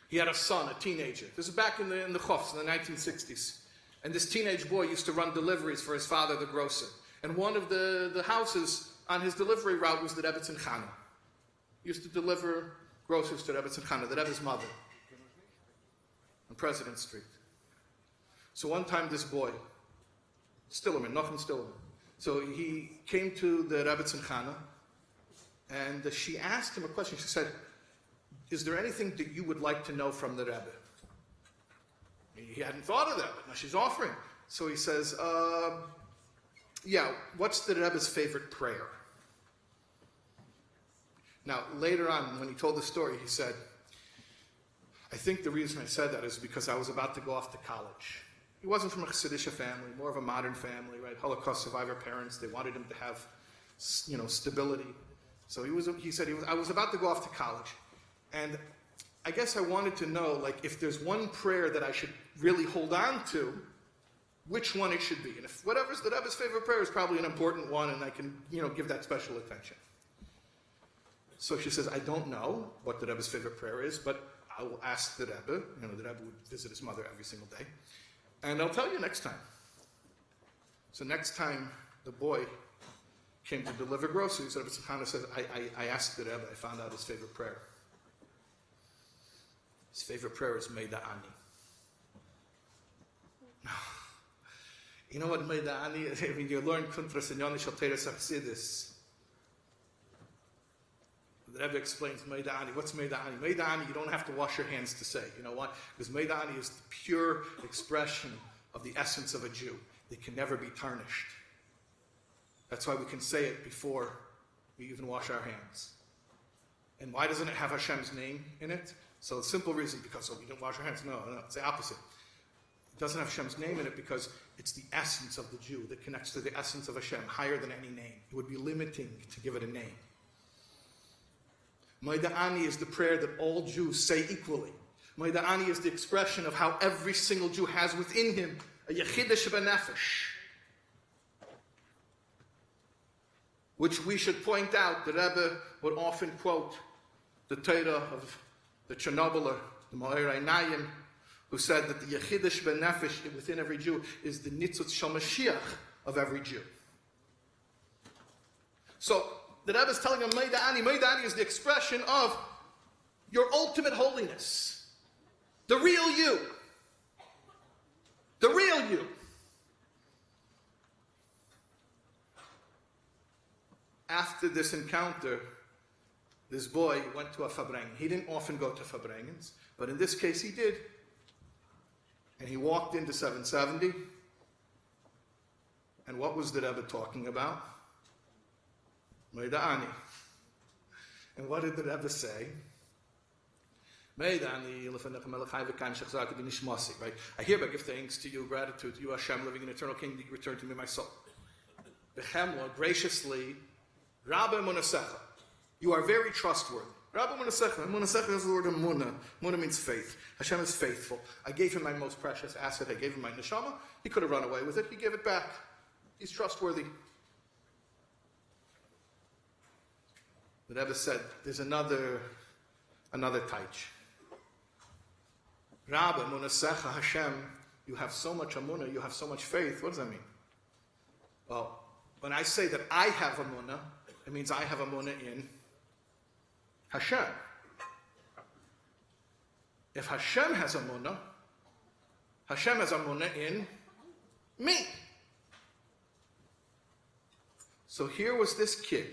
He had a son, a teenager. This is back in the Chofs, in the 1960s. And this teenage boy used to run deliveries for his father, the grocer. And one of the houses on his delivery route was the Rebbe's in Chana. He used to deliver groceries to Rebbe's in Chana, the Rebbe's mother, on President Street. So one time this boy, Stillerman, Nachum Stillerman, so he came to the Rebbe's in Chana, and she asked him a question. She said, is there anything that you would like to know from the Rebbe? He hadn't thought of that, but now she's offering. So he says, yeah, what's the Rebbe's favorite prayer? Now, later on, when he told the story, he said, I think the reason I said that is because I was about to go off to college. He wasn't from a Chassidish family, more of a modern family, right? Holocaust survivor parents. They wanted him to have, stability. So he said I was about to go off to college. And I guess I wanted to know, if there's one prayer that I should really hold on to, which one it should be. And if whatever's the Rebbe's favorite prayer is probably an important one, and I can, give that special attention. So she says, I don't know what the Rebbe's favorite prayer is, but I will ask the Rebbe. The Rebbe would visit his mother every single day. And I'll tell you next time. So next time the boy came to deliver groceries, Rebbe Tzachana says, I asked the Rebbe, I found out his favorite prayer. His favorite prayer is Meida Ani. You know what Meida Ani is? When you learn Kuntras and Yonish Al-Teres HaChassidus, the Rebbe explains Meida Ani. What's Meida Ani? Meida Ani, you don't have to wash your hands to say. You know why? Because Meida Ani is the pure expression of the essence of a Jew. It can never be tarnished. That's why we can say it before we even wash our hands. And why doesn't it have Hashem's name in it? So the simple reason, because we didn't wash our hands. No, it's the opposite. It doesn't have Hashem's name in it because it's the essence of the Jew that connects to the essence of Hashem, higher than any name. It would be limiting to give it a name. Meida Ani is the prayer that all Jews say equally. Meida Ani is the expression of how every single Jew has within him a Yechidah Shebenefesh, which we should point out. The Rebbe would often quote the Torah of the Chernobyler, the Mo'er Einayim, who said that the Yechidah Shebenefesh within every Jew is the Nitzutz Shel Mashiach of every Jew. So the Rebbe is telling him, Meida Ani. Meida Ani is the expression of your ultimate holiness. The real you. The real you. After this encounter, this boy went to a Fabrengen. He didn't often go to Fabrengens, but in this case he did. And he walked into 770. And what was the Rebbe talking about? Meida Ani. And what did the Rebbe say? Meida Ani, right? I hereby give thanks to you, gratitude to you, Hashem, living in eternal kingdom, you return to me my soul. Behemla, graciously, Rabbe Munasecha, you are very trustworthy. Rabbe Munasecha, Munasecha is the word of Muna. Muna means faith. Hashem is faithful. I gave him my most precious asset. I gave him my neshama. He could have run away with it. He gave it back. He's trustworthy. The Rebbe said, there's another taich. Rabbe Munasecha Hashem, you have so much amunah, you have so much faith. What does that mean? Well, when I say that I have amunah, it means I have amunah in Hashem. If Hashem has amunah, Hashem has amunah in me. So here was this kid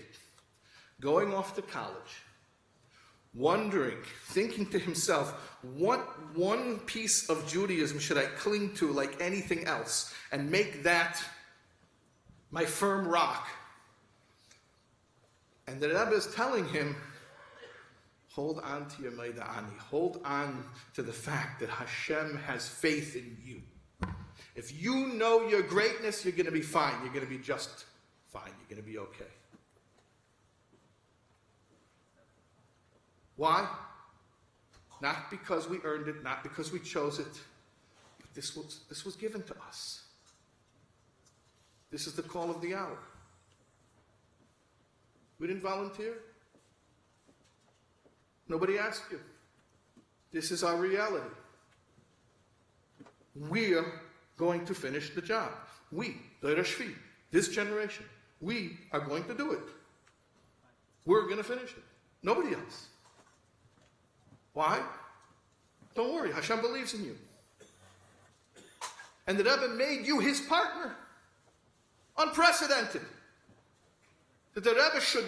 going off to college, wondering, thinking to himself, what one piece of Judaism should I cling to like anything else and make that my firm rock? And the Rebbe is telling him, hold on to your Meida Ani. Hold on to the fact that Hashem has faith in you. If you know your greatness, you're going to be fine. You're going to be just fine. You're going to be okay. Why? Not because we earned it, not because we chose it, but this was given to us. This is the call of the hour. We didn't volunteer. Nobody asked you. This is our reality. We are going to finish the job. We, Dor HaShvi, this generation, we are going to do it. We're going to finish it. Nobody else. Why? Don't worry, Hashem believes in you. And the Rebbe made you his partner. Unprecedented. That the Rebbe should,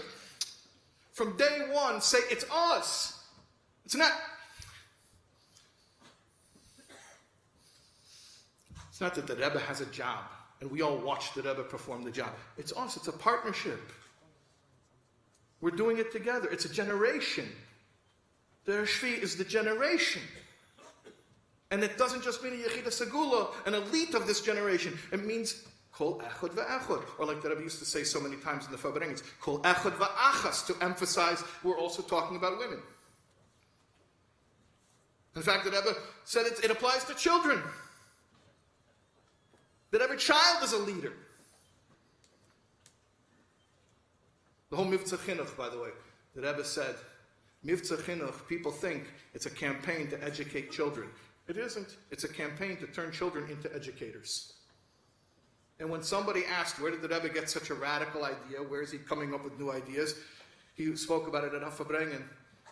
from day one, say, it's us. It's not that the Rebbe has a job and we all watch the Rebbe perform the job. It's us. It's a partnership. We're doing it together. It's a generation. The Shvi is the generation And it doesn't just mean a Yechida Segula, an elite of this generation. It means Kol Echad V'Echad. Or like the Rebbe used to say so many times in the Fabrengens, Kol Echad V'Achas, to emphasize we're also talking about women. In fact, the Rebbe said it applies to children. That every child is a leader. The whole Mivtza Chinuch, by the way, the Rebbe said, Mivtza Chinuch, people think it's a campaign to educate children. It isn't. It's a campaign to turn children into educators. And when somebody asked, where did the Rebbe get such a radical idea? Where is he coming up with new ideas? He spoke about it at Hafabrengen,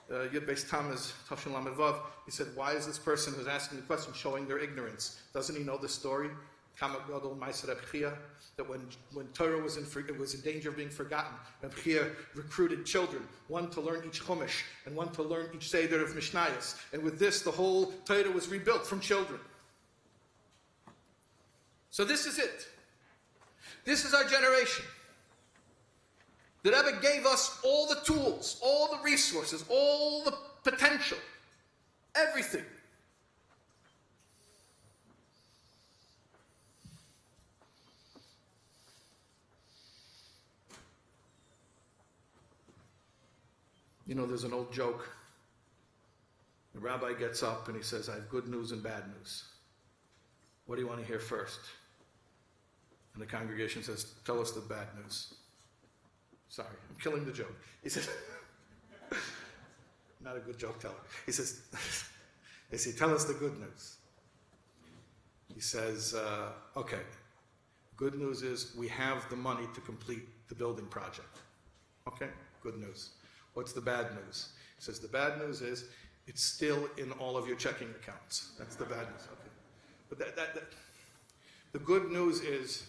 Yud Beis Tammuz, Tafshin Lamed Vav. He said, why is this person who's asking the question showing their ignorance? Doesn't he know the story? That when Torah was in danger of being forgotten, Reb Chia recruited children, one to learn each Chumash and one to learn each Seder of Mishnayos. And with this, the whole Torah was rebuilt from children. So this is it. This is our generation. The Rebbe gave us all the tools, all the resources, all the potential, everything. You know, there's an old joke. The rabbi gets up and he says, I have good news and bad news. What do you want to hear first? And the congregation says, tell us the bad news. Sorry, I'm killing the joke. He says, not a good joke teller. He says, they say, tell us the good news. He says, okay, good news is we have the money to complete the building project. Okay, good news. What's the bad news? He says, the bad news is it's still in all of your checking accounts. That's the bad news. Okay. But the good news is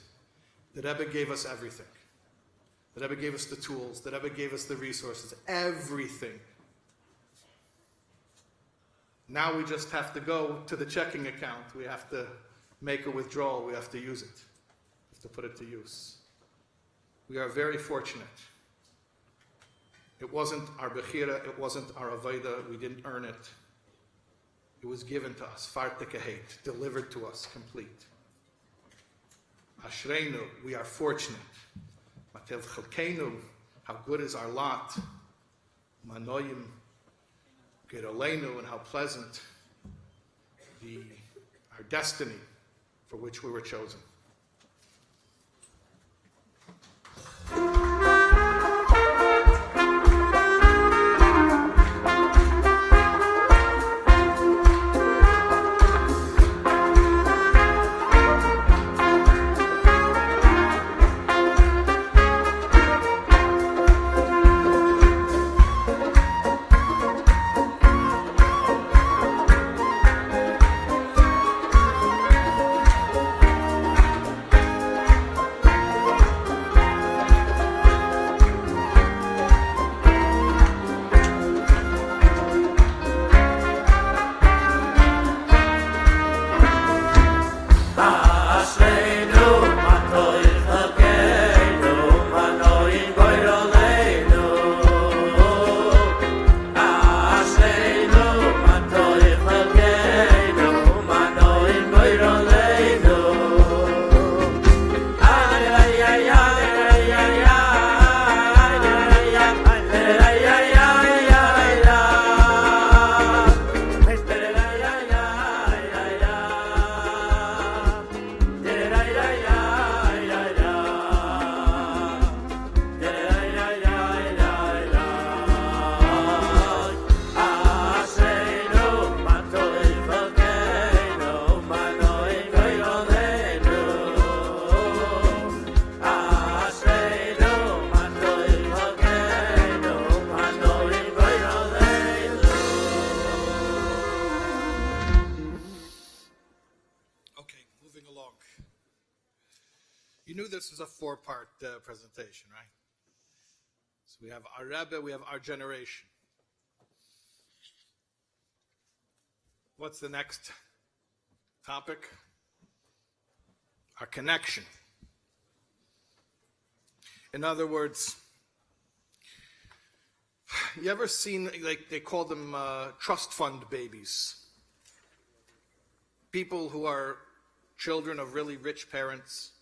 the Rebbe gave us everything. The Rebbe gave us the tools. The Rebbe gave us the resources. Everything. Now we just have to go to the checking account. We have to make a withdrawal. We have to use it. We have to put it to use. We are very fortunate. It wasn't our bechira, it wasn't our avodah, we didn't earn it. It was given to us, fartekaheit, delivered to us, complete. Ashreinu, we are fortunate. Matev chalkeinu, how good is our lot. Manoyim, gerolenu, and how pleasant our destiny for which we were chosen. You knew this was a four-part presentation, right? So we have our Rebbe, we have our generation. What's the next topic? Our connection. In other words, you ever seen, like they call them trust fund babies? people who are children of really rich parents.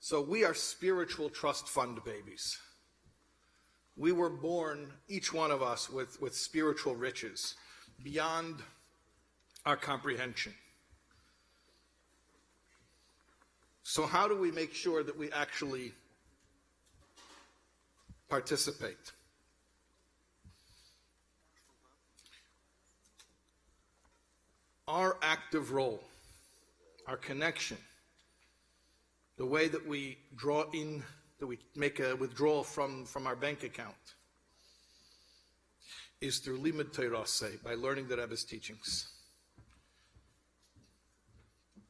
So we are spiritual trust fund babies. We were born, each one of us, with spiritual riches beyond our comprehension. So how do we make sure that we actually participate? Our active role, our connection, the way that we draw in, that we make a withdrawal from our bank account, is through limud Torah, by learning the Rebbe's teachings.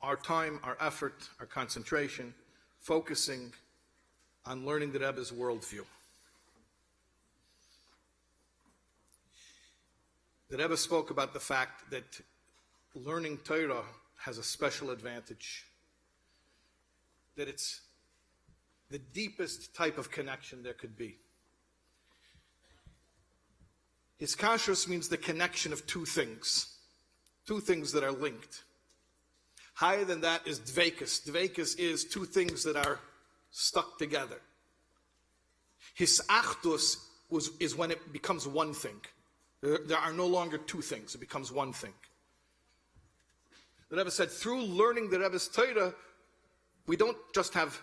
Our time, our effort, our concentration, focusing on learning the Rebbe's worldview. The Rebbe spoke about the fact that learning Torah has a special advantage, that it's the deepest type of connection there could be. Hiskashrus means the connection of two things that are linked. Higher than that is dveikus. Dveikus is two things that are stuck together. Hisachdus is when it becomes one thing. There are no longer two things, it becomes one thing. The Rebbe said, through learning the Rebbe's Torah, we don't just have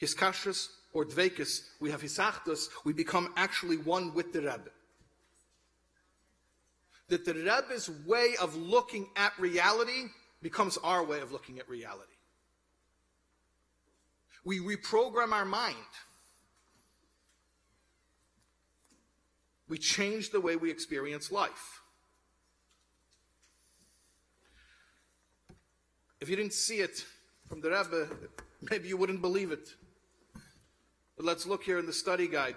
hiskashrus or dveikus, we have hisachdus, we become actually one with the Rebbe. That the Rebbe's way of looking at reality becomes our way of looking at reality. We reprogram our mind. We change the way we experience life. If you didn't see it from the Rebbe, maybe you wouldn't believe it. But let's look here in the study guide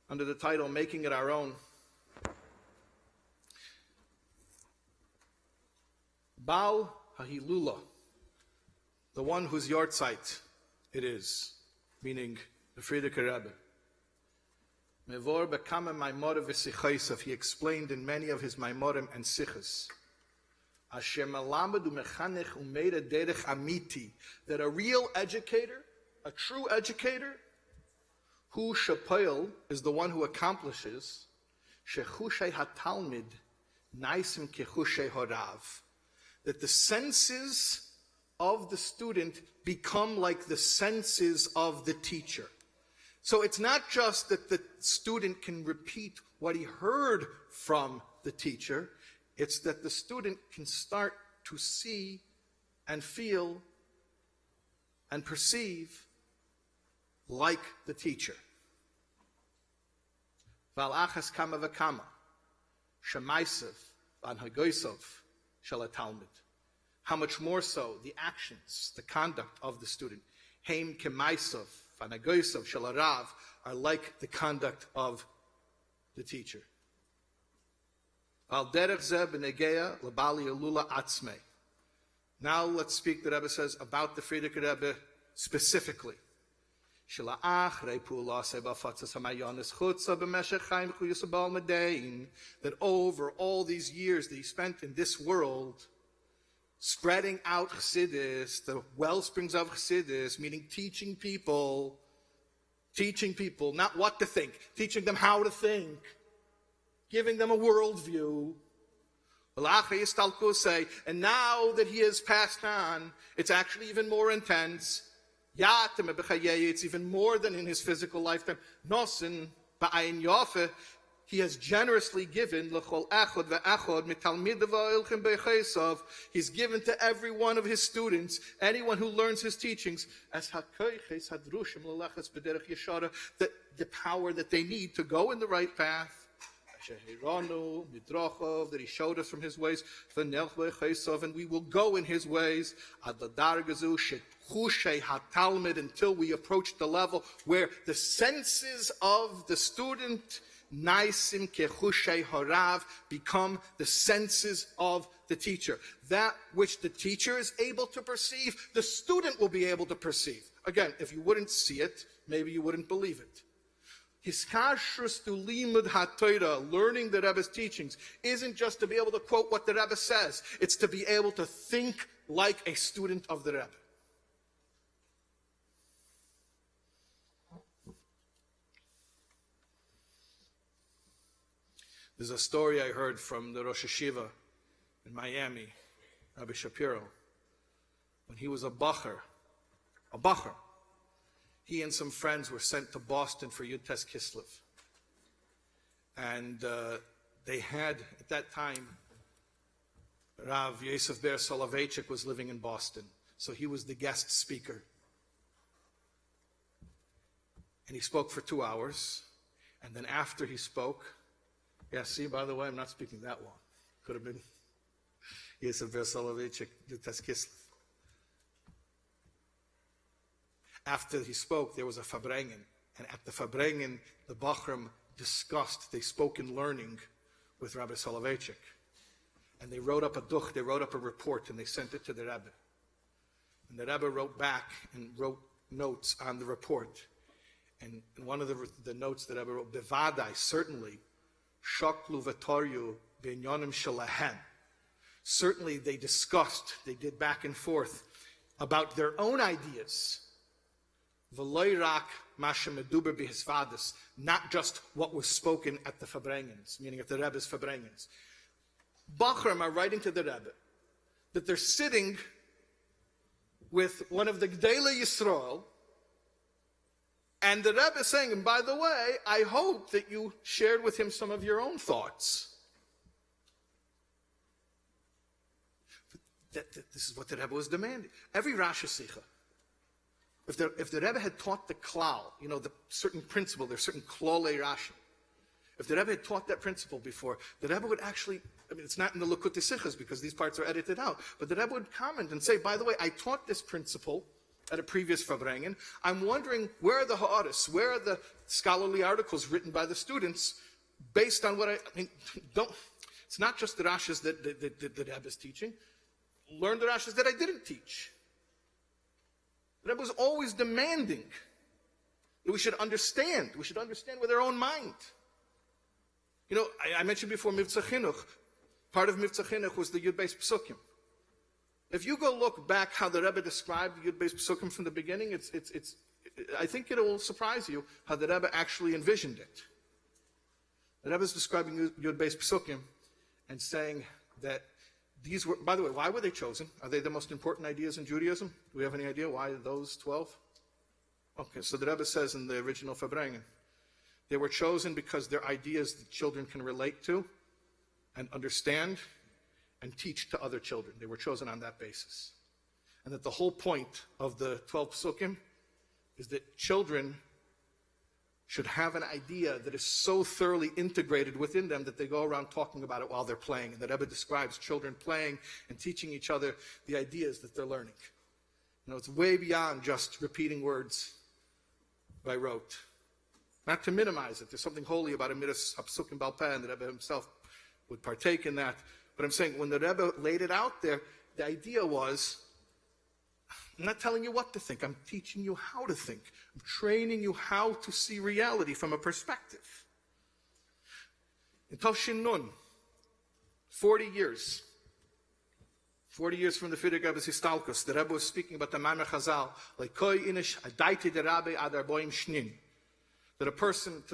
under the title, Making It Our Own. Baal HaHilula, the one whose yahrzeit it is, meaning the Frierdiker Rebbe. Mevor bekame Maimorim v'sichaisav, he explained in many of his Maimorim and Sichas, Asher melamed u'mechanech u'meira derech amiti, that a real educator, a true educator, who shepoil is the one who accomplishes, shechushei hatalmid naisim kechushei horav, that the senses of the student become like the senses of the teacher. So it's not just that the student can repeat what he heard from the teacher, it's that the student can start to see and feel and perceive like the teacher. Val'achas kama v'kama, shemaisav v'anhagoisav shel talmid. How much more so the actions, the conduct of the student. Heim kemaisav v'anhagoisav shel rav are like the conduct of the teacher. Al derech zeh b'negeya l'bali elula atzmei. Now let's speak, the Rebbe says, about the Frierdiker Rebbe specifically. That over all these years that he spent in this world, spreading out Chassidus, the wellsprings of Chassidus, meaning teaching people not what to think, teaching them how to think, giving them a worldview. And now that he has passed on, it's actually even more intense. It's even more than in his physical lifetime. He has generously given. He's given to every one of his students, anyone who learns his teachings, the power that they need to go in the right path. That he showed us from his ways, and we will go in his ways until we approach the level where the senses of the student become the senses of the teacher. That which the teacher is able to perceive, the student will be able to perceive. Again, if you wouldn't see it, maybe you wouldn't believe it. Hiskashrus to limud haTorah, learning the Rebbe's teachings, isn't just to be able to quote what the Rebbe says. It's to be able to think like a student of the Rebbe. There's a story I heard from the Rosh Hashiva in Miami, Rabbi Shapiro. When he was a bacher, he and some friends were sent to Boston for Yud Tes Kislev. And they had, at that time, Rav Yosef Ber Soloveitchik was living in Boston. So he was the guest speaker. And he spoke for 2 hours. And then after he spoke, see, by the way, I'm not speaking that long. Could have been Yosef Ber Soloveitchik, Yud Tes Kislev. After he spoke, there was a Fabrengen. And at the Fabrengen, the Bachram discussed, they spoke in learning with Rabbi Soloveitchik. And they wrote up a duch, they wrote up a report, and they sent it to the Rebbe. And the Rebbe wrote back and wrote notes on the report. And in one of the notes the Rebbe wrote, Bevadai, certainly, Shaklu v'toryu b'inyonim shalahem. Certainly they discussed, they did back and forth about their own ideas. V'loirak masha meduber b'hisvadas, not just what was spoken at the Fabrengens, meaning at the Rebbe's Fabrengens. Bachram are writing to the Rebbe that they're sitting with one of the Gdei Yisrael, and the Rebbe is saying, and by the way, I hope that you shared with him some of your own thoughts. This is what the Rebbe was demanding. Every Rosh Hashiva, if the Rebbe had taught the klal, the certain principle, there's certain klolei Rashi. If the Rebbe had taught that principle before, the Rebbe would actually, it's not in the Likutei Sichos because these parts are edited out, but the Rebbe would comment and say, by the way, I taught this principle at a previous Fabrengen. I'm wondering, where are the ha'aris? Where are the scholarly articles written by the students based on what it's not just the Rashis that the Rebbe is teaching. Learn the Rashis that I didn't teach. The Rebbe was always demanding that we should understand. We should understand with our own mind. I mentioned before Mivtzah Chinuch. Part of Mivtzah Chinuch was the Yud Beis Psukim. If you go look back how the Rebbe described Yud Beis Psukim from the beginning, I think it will surprise you how the Rebbe actually envisioned it. The Rebbe is describing Yud Beis Psukim and saying that these were, by the way, why were they chosen? Are they the most important ideas in Judaism? Do we have any idea why those 12? Okay, so the Rebbe says in the original Fabrengen, they were chosen because they're ideas that children can relate to and understand and teach to other children. They were chosen on that basis. And that the whole point of the 12 Psukim is that children should have an idea that is so thoroughly integrated within them that they go around talking about it while they're playing. And the Rebbe describes children playing and teaching each other the ideas that they're learning. It's way beyond just repeating words by rote. Not to minimize it. There's something holy about a midas hapsukim bal peh, and the Rebbe himself would partake in that. But I'm saying, when the Rebbe laid it out there, the idea was, I'm not telling you what to think. I'm teaching you how to think. I'm training you how to see reality from a perspective. In Tov Nun, 40 years from the Frierdiker Rebbe's Histalkus, the Rebbe was speaking about the Maimer Chazal, like koi inish adaiti de Rabbe adar boim shnin. That a person,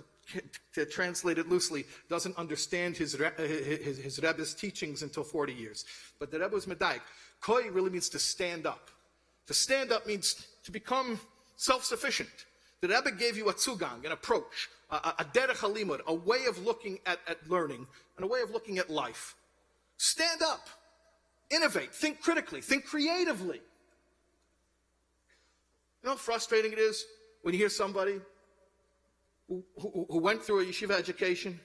to translate it loosely, doesn't understand his Rebbe's teachings until 40 years. But the Rebbe was medayik. Koi really means to stand up. To stand up means to become self-sufficient. The Rebbe gave you a tzugang, an approach, a derech halimud, a way of looking at learning, and a way of looking at life. Stand up. Innovate. Think critically. Think creatively. You know how frustrating it is when you hear somebody who went through a yeshiva education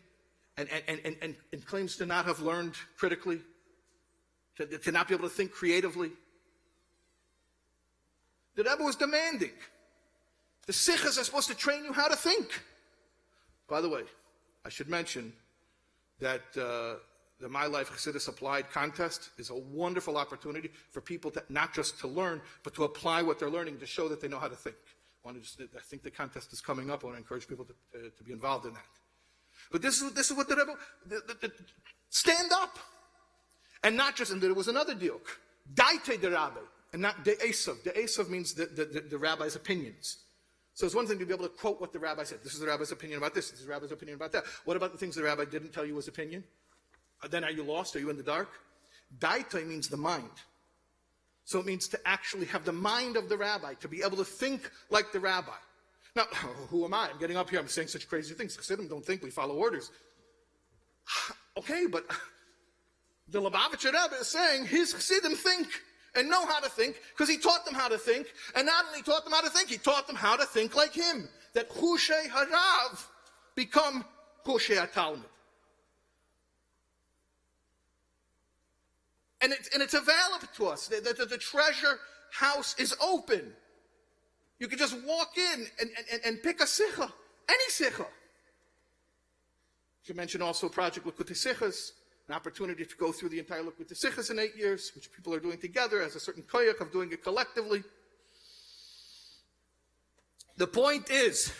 and claims to not have learned critically, to not be able to think creatively. The Rebbe was demanding. The sichos are supposed to train you how to think. By the way, I should mention that the My Life Chassidus Applied contest is a wonderful opportunity for people to not just to learn, but to apply what they're learning to show that they know how to think. I think the contest is coming up. I want to encourage people to be involved in that. But this is what the Rebbe, stand up. And not just, and there was another diuk. Daite the Rabbi, and not de Esav. De Esav means the rabbi's opinions. So it's one thing to be able to quote what the rabbi said. This is the rabbi's opinion about this. This is the rabbi's opinion about that. What about the things the rabbi didn't tell you his opinion? Then are you lost? Are you in the dark? Daite means the mind. So it means to actually have the mind of the rabbi, to be able to think like the rabbi. Now, who am I? I'm getting up here, I'm saying such crazy things. Chassidim don't think, we follow orders. Okay, but the Lubavitcher Rebbe is saying his Chassidim think and know how to think because he taught them how to think. And not only taught them how to think, he taught them how to think like him. That Hushei Harav become Hushei HaTalmud. And it's available to us. The treasure house is open. You can just walk in and pick a sikha, any sikha. You mentioned also Project Likutei Sichas, an opportunity to go through the entire Likutei Sichas in 8 years, which people are doing together as a certain koyach of doing it collectively. The point is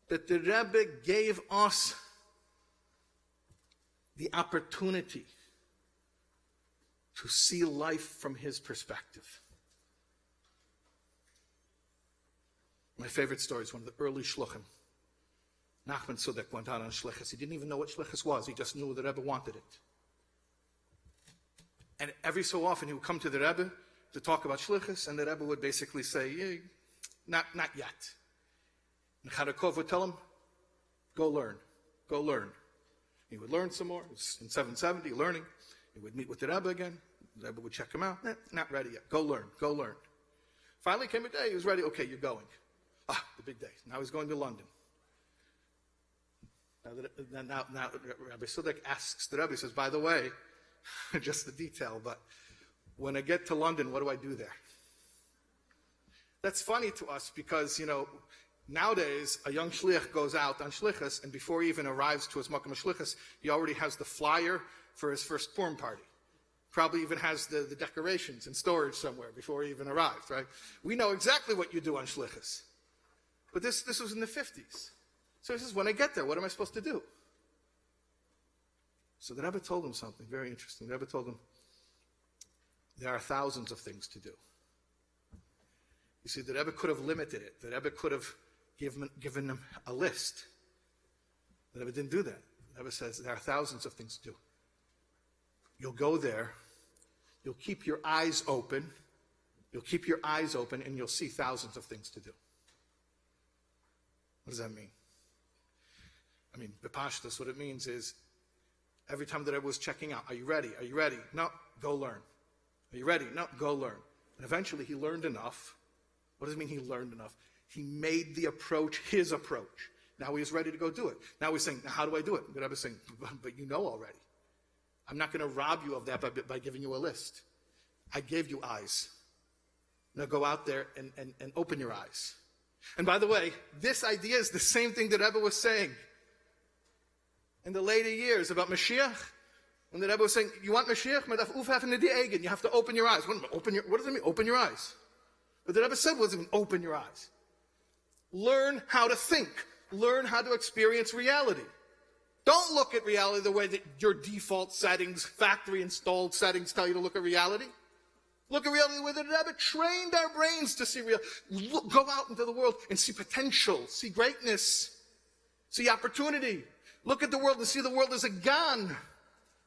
that the Rebbe gave us the opportunity to see life from his perspective. My favorite story is one of the early shluchim. Nachman Tzedek went out on shlichus. He didn't even know what shlichus was. He just knew the Rebbe wanted it. And every so often he would come to the Rebbe to talk about shlichus, and the Rebbe would basically say, not yet. And Charakov would tell him, go learn. He would learn some more. It was in 770, learning. He would meet with the Rebbe again. The Rebbe would check him out. Not ready yet. Go learn. Finally came a day, he was ready. Okay, you're going. The big day. Now he's going to London. Now Rabbi Tzedek asks the Rebbe, he says, by the way, just the detail, but when I get to London, what do I do there? That's funny to us because, nowadays a young shliach goes out on shlichus, and before he even arrives to his makom shlichus, he already has the flyer for his first Purim party. Probably even has the decorations in storage somewhere before he even arrived, right? We know exactly what you do on shlichus. But this was in the 50s. So he says, when I get there, what am I supposed to do? So the Rebbe told him something very interesting. The Rebbe told him, there are thousands of things to do. You see, the Rebbe could have limited it. The Rebbe could have given him a list. The Rebbe didn't do that. The Rebbe says, there are thousands of things to do. You'll go there, you'll keep your eyes open, and you'll see thousands of things to do. What does that mean? I mean, b'pashtus, what it means is, every time that I was checking out, are you ready? Are you ready? No, go learn. Are you ready? No, go learn. And eventually he learned enough. What does it mean he learned enough? He made the approach his approach. Now he is ready to go do it. Now he's saying, now how do I do it? The Rebbe is saying, but you know already. I'm not going to rob you of that by giving you a list. I gave you eyes. Now go out there and open your eyes. And by the way, this idea is the same thing that Rebbe was saying in the later years about Mashiach. When the Rebbe was saying, you want Mashiach? You have to open your eyes. What does it mean? Open your eyes. But the Rebbe said was even open your eyes. Learn how to think. Learn how to experience reality. Don't look at reality the way that your default settings, factory installed settings tell you to look at reality. Look at reality the way that the Rebbe trained our brains to see reality. Go out into the world and see potential, see greatness, see opportunity. Look at the world and see the world as a gan.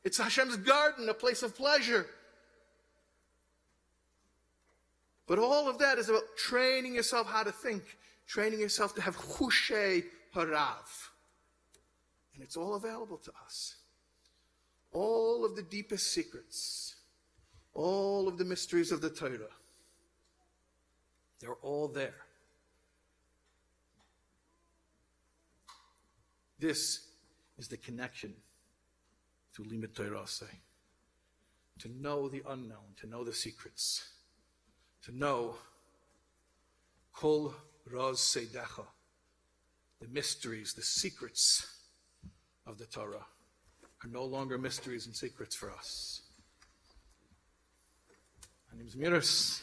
It's Hashem's garden, a place of pleasure. But all of that is about training yourself how to think, training yourself to have Hushei Harav. And it's all available to us. All of the deepest secrets, all of the mysteries of the Torah, they're all there. This is the connection to Limit Torah, to know the unknown, to know the secrets, to know Kol Raz Seidecha, the mysteries, the secrets of the Torah are no longer mysteries and secrets for us. My name is Miras.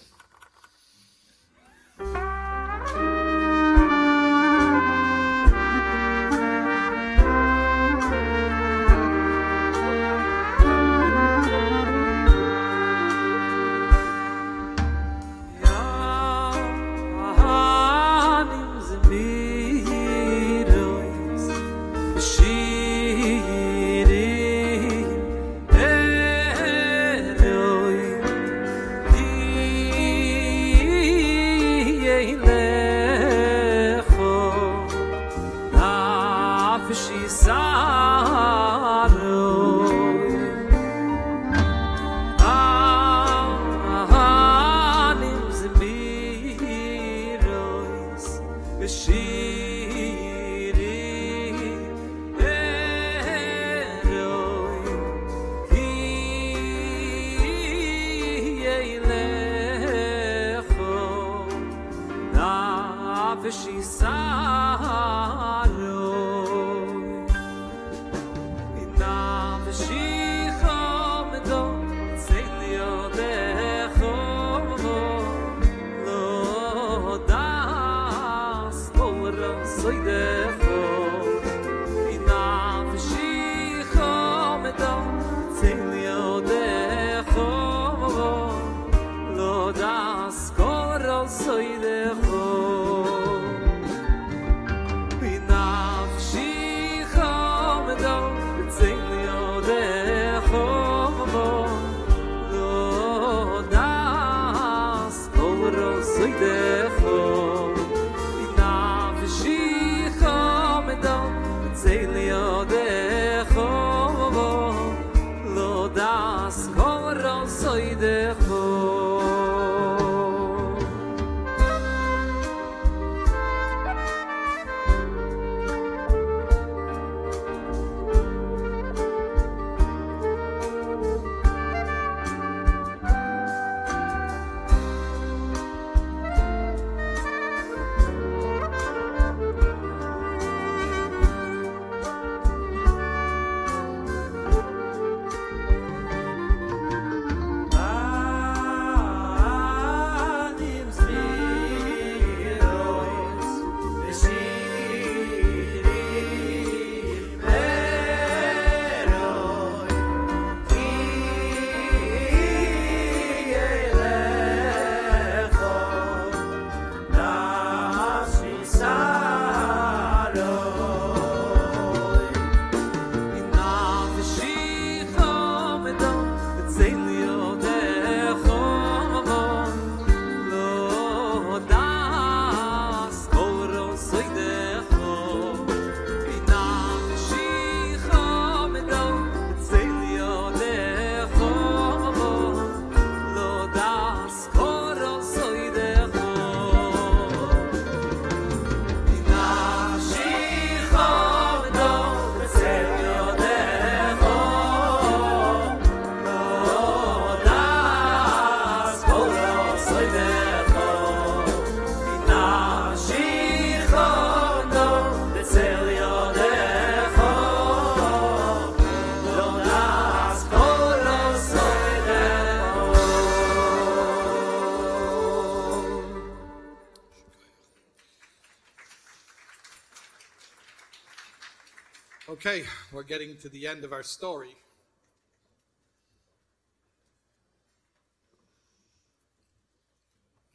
Okay, we're getting to the end of our story.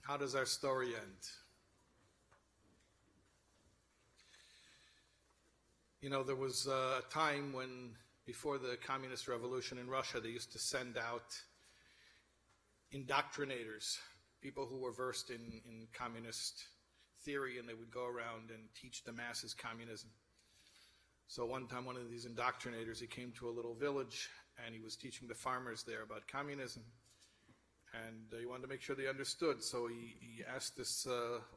How does our story end? You know, there was a time when, before the communist revolution in Russia, they used to send out indoctrinators, people who were versed in communist theory, and they would go around and teach the masses communism. So one time, one of these indoctrinators, he came to a little village, and he was teaching the farmers there about communism. And he wanted to make sure they understood. So he asked this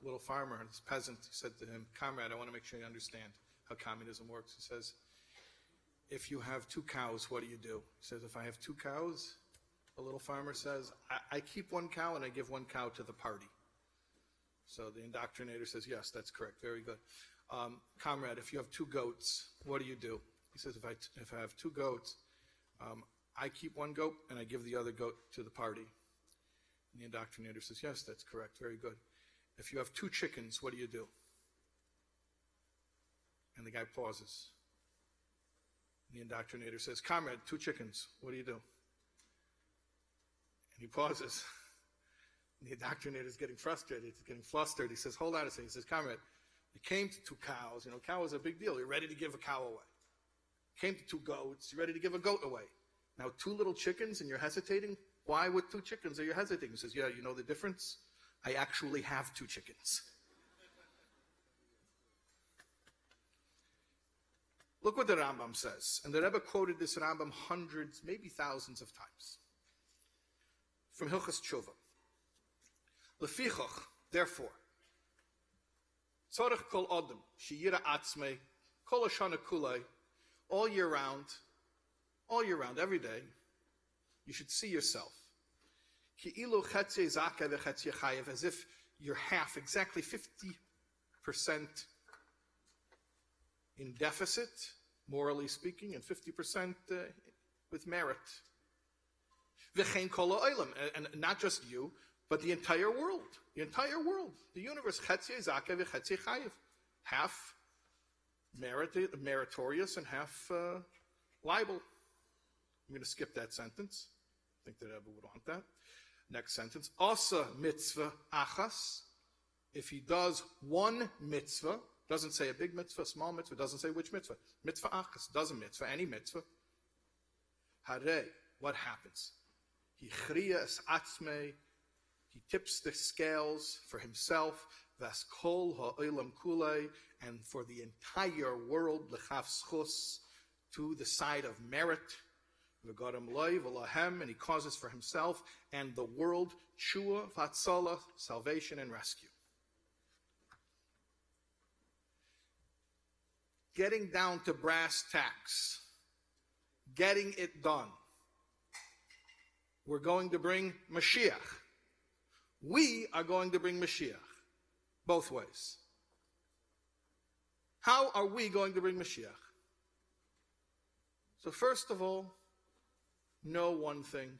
little farmer, this peasant, he said to him, "Comrade, I want to make sure you understand how communism works." He says, "If you have 2 cows, what do you do?" He says, "If I have 2 cows," the little farmer says, I keep 1 cow and I give 1 cow to the party." So the indoctrinator says, "Yes, that's correct. Very good. Comrade, if you have 2 goats, what do you do?" He says, if I have 2 goats, I keep 1 goat and I give the other goat to the party." And the indoctrinator says, "Yes, that's correct. Very good. If you have 2 chickens, what do you do?" And the guy pauses. And the indoctrinator says, "Comrade, 2 chickens, what do you do?" And he pauses. And the indoctrinator is getting frustrated. He's getting flustered. He says, "Hold on a second." He says, "Comrade, you came to 2 cows. You know, cow is a big deal. You're ready to give a cow away. You came to 2 goats. You're ready to give a goat away. Now 2 little chickens and you're hesitating? Why with 2 chickens are you hesitating?" He says, "Yeah, you know the difference? I actually have 2 chickens." Look what the Rambam says. And the Rebbe quoted this Rambam hundreds, maybe thousands of times. From Hilchas Tshuva. Lefichach, therefore, Tzorech kol adam, sheyira atzmei, kol hashana kulei, all year round, every day, you should see yourself. Ki'ilu chetzei zakeh v'chetzei chayev, as if you're half, exactly 50% in deficit, morally speaking, and 50% with merit. V'chein kol ha'olam, and not just you, but the entire world, the universe, chetzei zakeh v'chetzei chayev, half meritorious and half liable. I'm going to skip that sentence. I think the Rebbe would want that. Next sentence. Asa mitzvah achas. If he does one mitzvah, doesn't say a big mitzvah, small mitzvah, doesn't say which mitzvah. Mitzvah achas, does a mitzvah, any mitzvah. Hare, what happens? He chriya es atzmei. He tips the scales for himself. Vas kol ha'olam kulei, and for the entire world, l'chav schus, to the side of merit, v'gadam loy v'lahem, and he causes for himself and the world shua v'atzala, salvation and rescue. Getting down to brass tacks, getting it done. We're going to bring Mashiach. We are going to bring Mashiach. Both ways. How are we going to bring Mashiach? So first of all, know one thing.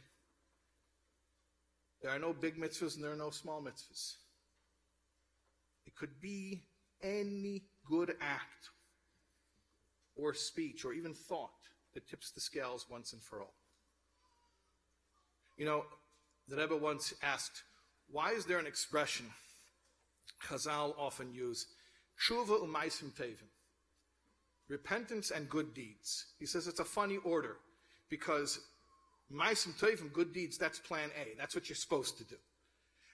There are no big mitzvahs and there are no small mitzvahs. It could be any good act or speech or even thought that tips the scales once and for all. You know, the Rebbe once asked, why is there an expression Chazal often use, tshuva u'maisim tevim, repentance and good deeds? He says it's a funny order because maisim tevim, good deeds, that's plan A. That's what you're supposed to do.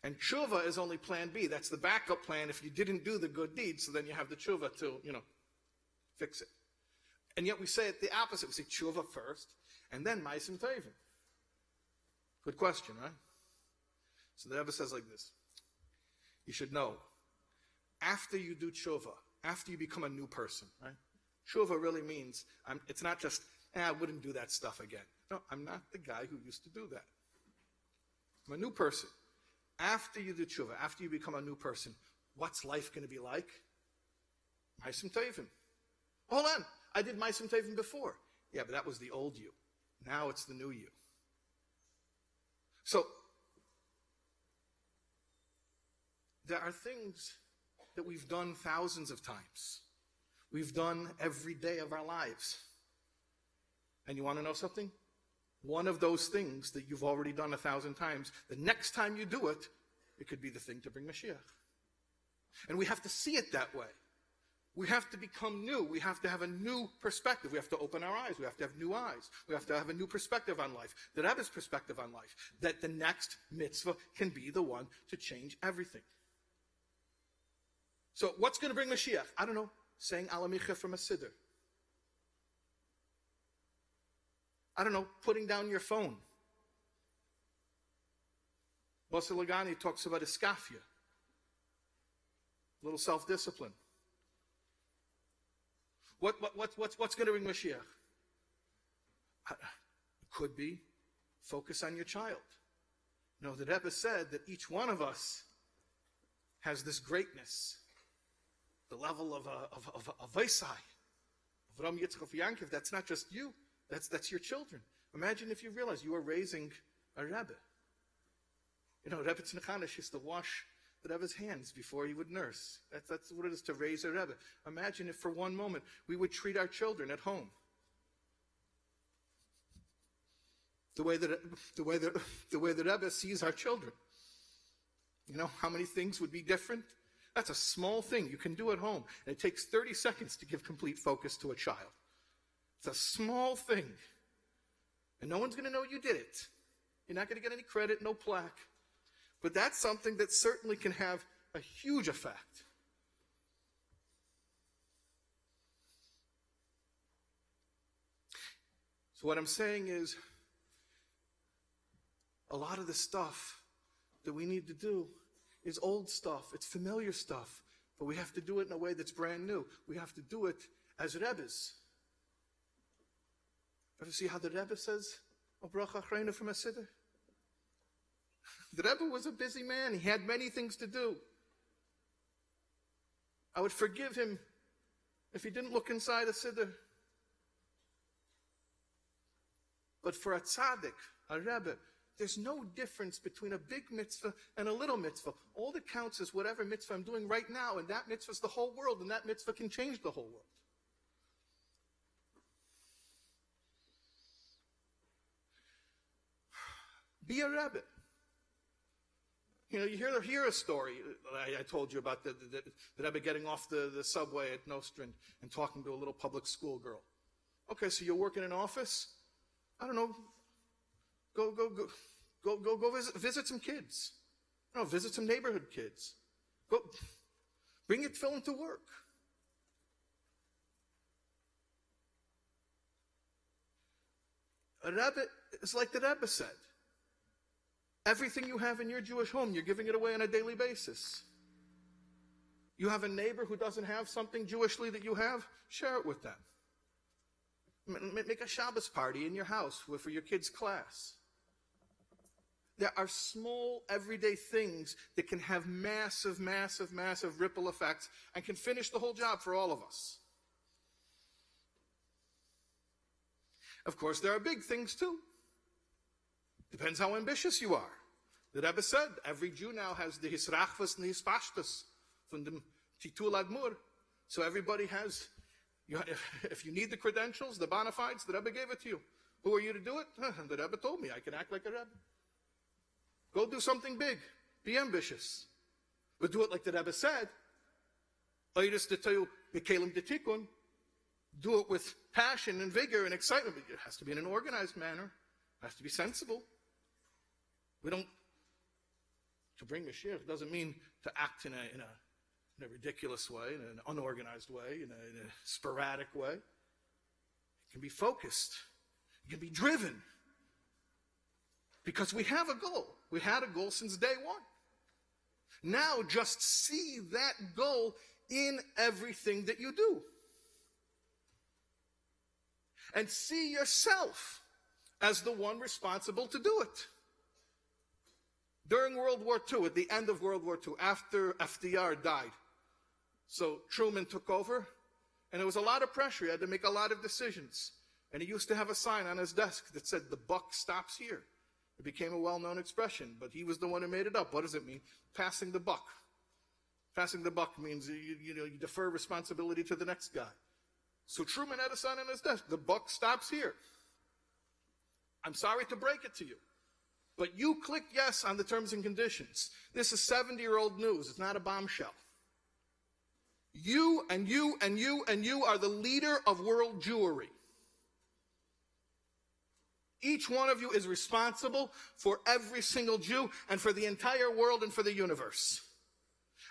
And tshuva is only plan B. That's the backup plan. If you didn't do the good deeds, so then you have the tshuva to, fix it. And yet we say it the opposite. We say tshuva first, and then maisim tevim. Good question, right? So the Rebbe says like this. You should know, after you do tshuva, after you become a new person, right? Tshuva really means, it's not just, I wouldn't do that stuff again. No, I'm not the guy who used to do that. I'm a new person. After you do tshuva, after you become a new person, what's life going to be like? Maisim tevim. Hold on, I did maisim tevim before. Yeah, but that was the old you. Now it's the new you. So, there are things that we've done thousands of times. We've done every day of our lives. And you want to know something? One of those things that you've already done 1,000 times, the next time you do it, it could be the thing to bring Mashiach. And we have to see it that way. We have to become new. We have to have a new perspective. We have to open our eyes. We have to have new eyes. We have to have a new perspective on life. The Rebbe's perspective on life. That the next mitzvah can be the one to change everything. So what's going to bring Mashiach? I don't know. Saying Alamicha from a Siddur. I don't know. Putting down your phone. Bosser Lagani talks about iskafia. A little self-discipline. What's going to bring Mashiach? It could be focus on your child. No, the Rebbe said that each one of us has this greatness, the level of Vaisai, of Ram Yitzchak Yankiv. That's not just you. That's your children. Imagine if you realize you are raising a Rebbe. Rebbe Tznechanesh used to wash the Rebbe's hands before he would nurse. That's what it is to raise a Rebbe. Imagine if for one moment we would treat our children at home the way that the Rebbe sees our children. How many things would be different? That's a small thing you can do at home. And it takes 30 seconds to give complete focus to a child. It's a small thing. And no one's going to know you did it. You're not going to get any credit, no plaque. But that's something that certainly can have a huge effect. So what I'm saying is, a lot of the stuff that we need to do is old stuff. It's familiar stuff. But we have to do it in a way that's brand new. We have to do it as Rebbes. Ever see how the Rebbe says a bracha achrona from a siddur? The Rebbe was a busy man. He had many things to do. I would forgive him if he didn't look inside a siddur. But for a tzaddik, a Rebbe, there's no difference between a big mitzvah and a little mitzvah. All that counts is whatever mitzvah I'm doing right now, and that mitzvah is the whole world, and that mitzvah can change the whole world. Be a Rebbe. You know, you hear a story. I told you about the Rebbe getting off the subway at Nostrand and talking to a little public school girl. Okay, so you're working in an office? I don't know. Go visit some kids. No, visit some neighborhood kids. Go bring your tefillin to work. A Rebbe is like the Rebbe said. Everything you have in your Jewish home, you're giving it away on a daily basis. You have a neighbor who doesn't have something Jewishly that you have, share it with them. Make a Shabbos party in your house for your kids' class. There are small, everyday things that can have massive, massive, massive ripple effects and can finish the whole job for all of us. Of course, there are big things too. Depends how ambitious you are. The Rebbe said, every Jew now has the hisrachvas and the hispashtas from the titul admur. So everybody has, if you need the credentials, the bona fides, the Rebbe gave it to you. Who are you to do it? The Rebbe told me I can act like a Rebbe. Go do something big. Be ambitious. But do it like the Rebbe said. Oiris to tell you, Mikalim de Tikkun. Do it with passion and vigor and excitement. It has to be in an organized manner. It has to be sensible. We don't, to bring Mashiach doesn't mean to act in a ridiculous way, in an unorganized way, in a sporadic way. It can be focused. It can be driven. Because we have a goal. We had a goal since day one. Now just see that goal in everything that you do. And see yourself as the one responsible to do it. During World War II, at the end of World War II, after FDR died, so Truman took over, and there was a lot of pressure. He had to make a lot of decisions. And he used to have a sign on his desk that said, "The buck stops here." It became a well-known expression, but he was the one who made it up. What does it mean? Passing the buck. Passing the buck means you defer responsibility to the next guy. So Truman had a sign on his desk, "The buck stops here." I'm sorry to break it to you, but you clicked yes on the terms and conditions. This is 70-year-old news. It's not a bombshell. You and you and you and you are the leader of world Jewry. Each one of you is responsible for every single Jew and for the entire world and for the universe.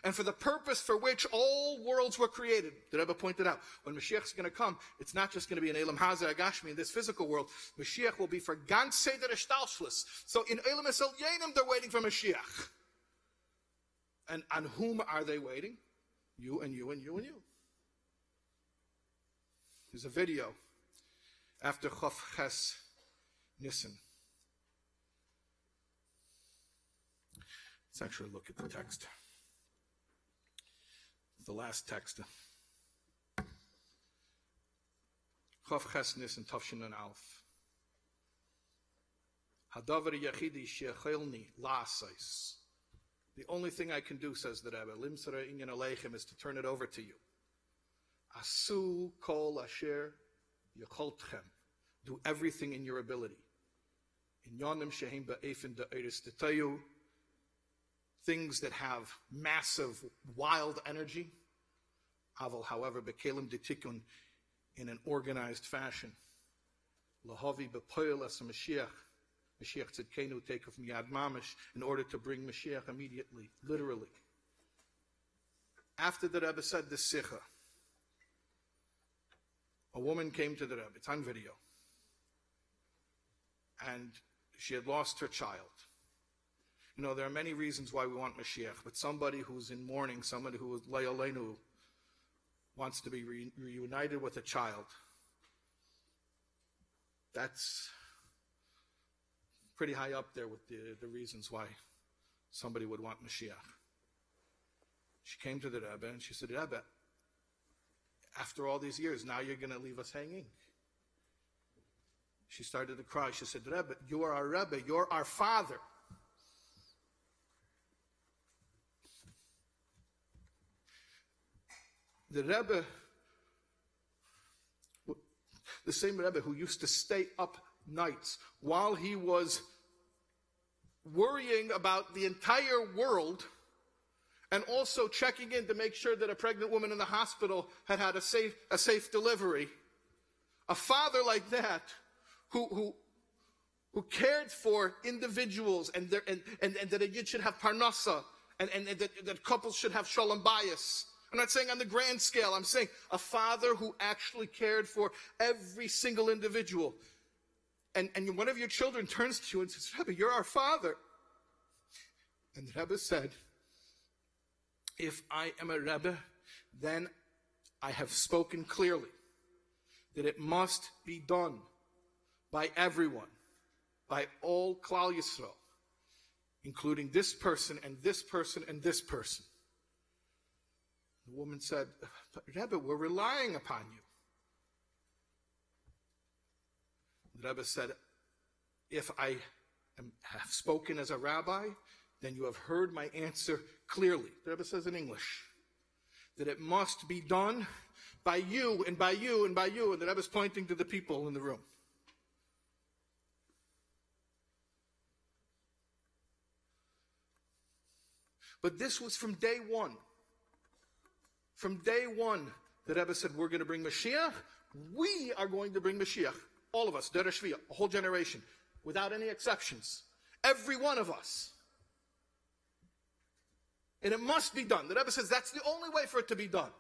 And for the purpose for which all worlds were created. The Rebbe pointed out, when Mashiach is going to come, it's not just going to be in Elam Hazeh Agashmi, in this physical world. Mashiach will be for ganz Seder Shtalshlis. So in Elam Esel Yenim, they're waiting for Mashiach. And on whom are they waiting? You and you and you and you. There's a video after Chof Ches Nissen. Let's actually look at the text. The last text. Chof Ches Nissen Tavshin and Alf. Hadavar Yachidi Shechelni Lasais. The only thing I can do, says the Rebbe, Limsara Inyan Aleichem, is to turn it over to you. Asu Kol Asher Yecholtchem. Do everything in your ability. In Yonim Shehim Ba'efin Da'iris, to tell you things that have massive, wild energy. Aval, however, Bekelim Detikun, in an organized fashion. Lahavi Bepoil as a Mashiach. Mashiach Tzidkenu, take of Miyad Mamish, in order to bring Mashiach immediately, literally. After the Rebbe said this Sikha, a woman came to the Rebbe, it's on video, and she had lost her child. You know, there are many reasons why we want Mashiach, but somebody who's in mourning, somebody who is Le'olenu, wants to be reunited with a child, that's pretty high up there with the reasons why somebody would want Mashiach. She came to the Rebbe and she said, Rebbe, after all these years, now you're going to leave us hanging. She started to cry. She said, Rebbe, you are our Rebbe, you're our father. The Rebbe, the same Rebbe who used to stay up nights while he was worrying about the entire world and also checking in to make sure that a pregnant woman in the hospital had had a safe delivery. A father like that who cared for individuals and that a yid should have parnasa and that couples should have shalom bayis. I'm not saying on the grand scale. I'm saying a father who actually cared for every single individual. And one of your children turns to you and says, Rebbe, you're our father. And the Rebbe said, if I am a Rebbe, then I have spoken clearly that it must be done by everyone, by all Klal Yisrael, including this person and this person and this person. The woman said, but Rebbe, we're relying upon you. The Rebbe said, if I have spoken as a rabbi, then you have heard my answer clearly. The Rebbe says in English, that it must be done by you and by you and by you. And the Rebbe is pointing to the people in the room. But this was from day one. From day one, the Rebbe said, we're going to bring Mashiach. We are going to bring Mashiach. All of us, Der Shviya, a whole generation, without any exceptions. Every one of us. And it must be done. The Rebbe says that's the only way for it to be done.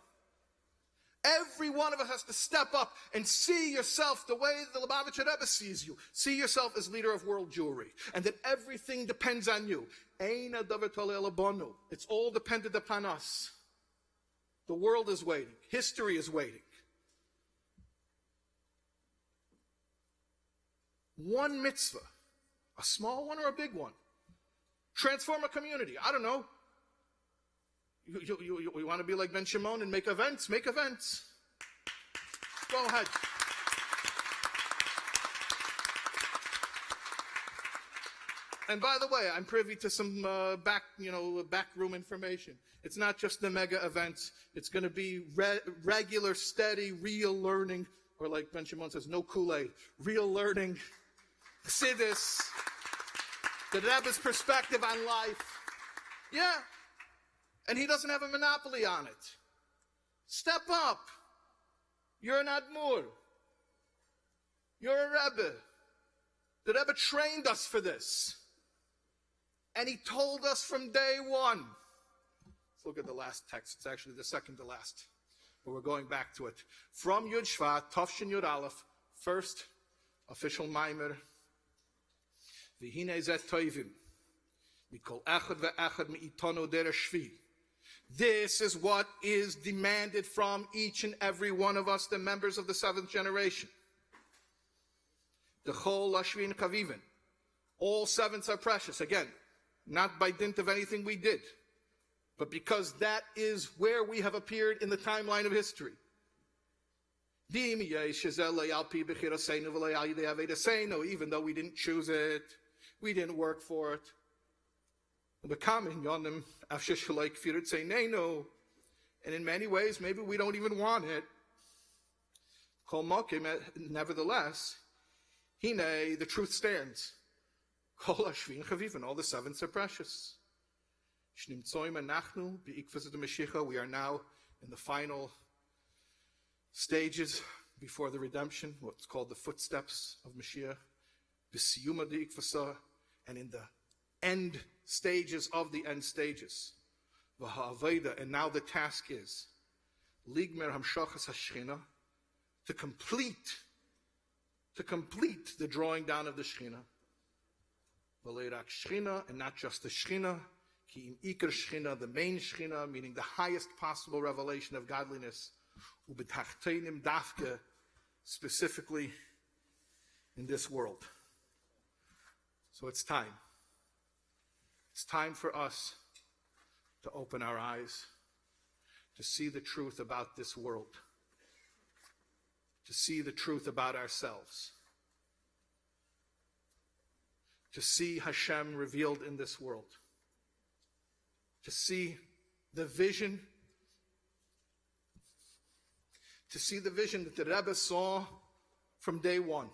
Every one of us has to step up and see yourself the way the Lubavitcher Rebbe sees you. See yourself as leader of world Jewry. And that everything depends on you. It's all dependent upon us. The world is waiting. History is waiting. One mitzvah, a small one or a big one, transform a community. I don't know. You want to be like Ben Shimon and make events? Make events. Go ahead. And by the way, I'm privy to some backroom information. It's not just the mega events. It's going to be regular, steady, real learning, or like Ben Shimon says, no Kool-Aid, real learning. Chassidus, the Rebbe's perspective on life. Yeah. And he doesn't have a monopoly on it. Step up. You're an Admur. You're a Rebbe. The Rebbe trained us for this. And he told us from day one. Let's look at the last text. It's actually the second to last. But we're going back to it. From Yud Shvat, Tafshin Yud Aleph, first official Maimer. V'hinei zet toivim. Mikol echad ve'echad me'itonu der shvi. This is what is demanded from each and every one of us, the members of the seventh generation. The Chol Lashvin Kavivin. All sevenths are precious. Again, not by dint of anything we did, but because that is where we have appeared in the timeline of history. Even though we didn't choose it, we didn't work for it. And in many ways, maybe we don't even want it. Nevertheless, the truth stands. All the sevenths are precious. We are now in the final stages before the redemption, what's called the footsteps of Mashiach. And in the end stages of the end stages. And now the task is to complete the drawing down of the Shekhinah. V'leirak Shechina, and not just the Shechina, ki im Iker Shechina, the main Shechina, meaning the highest possible revelation of godliness, ubetachtenim dafke, specifically in this world. So it's time. It's time for us to open our eyes, to see the truth about this world, to see the truth about ourselves, to see Hashem revealed in this world, to see the vision, that the Rebbe saw from day one.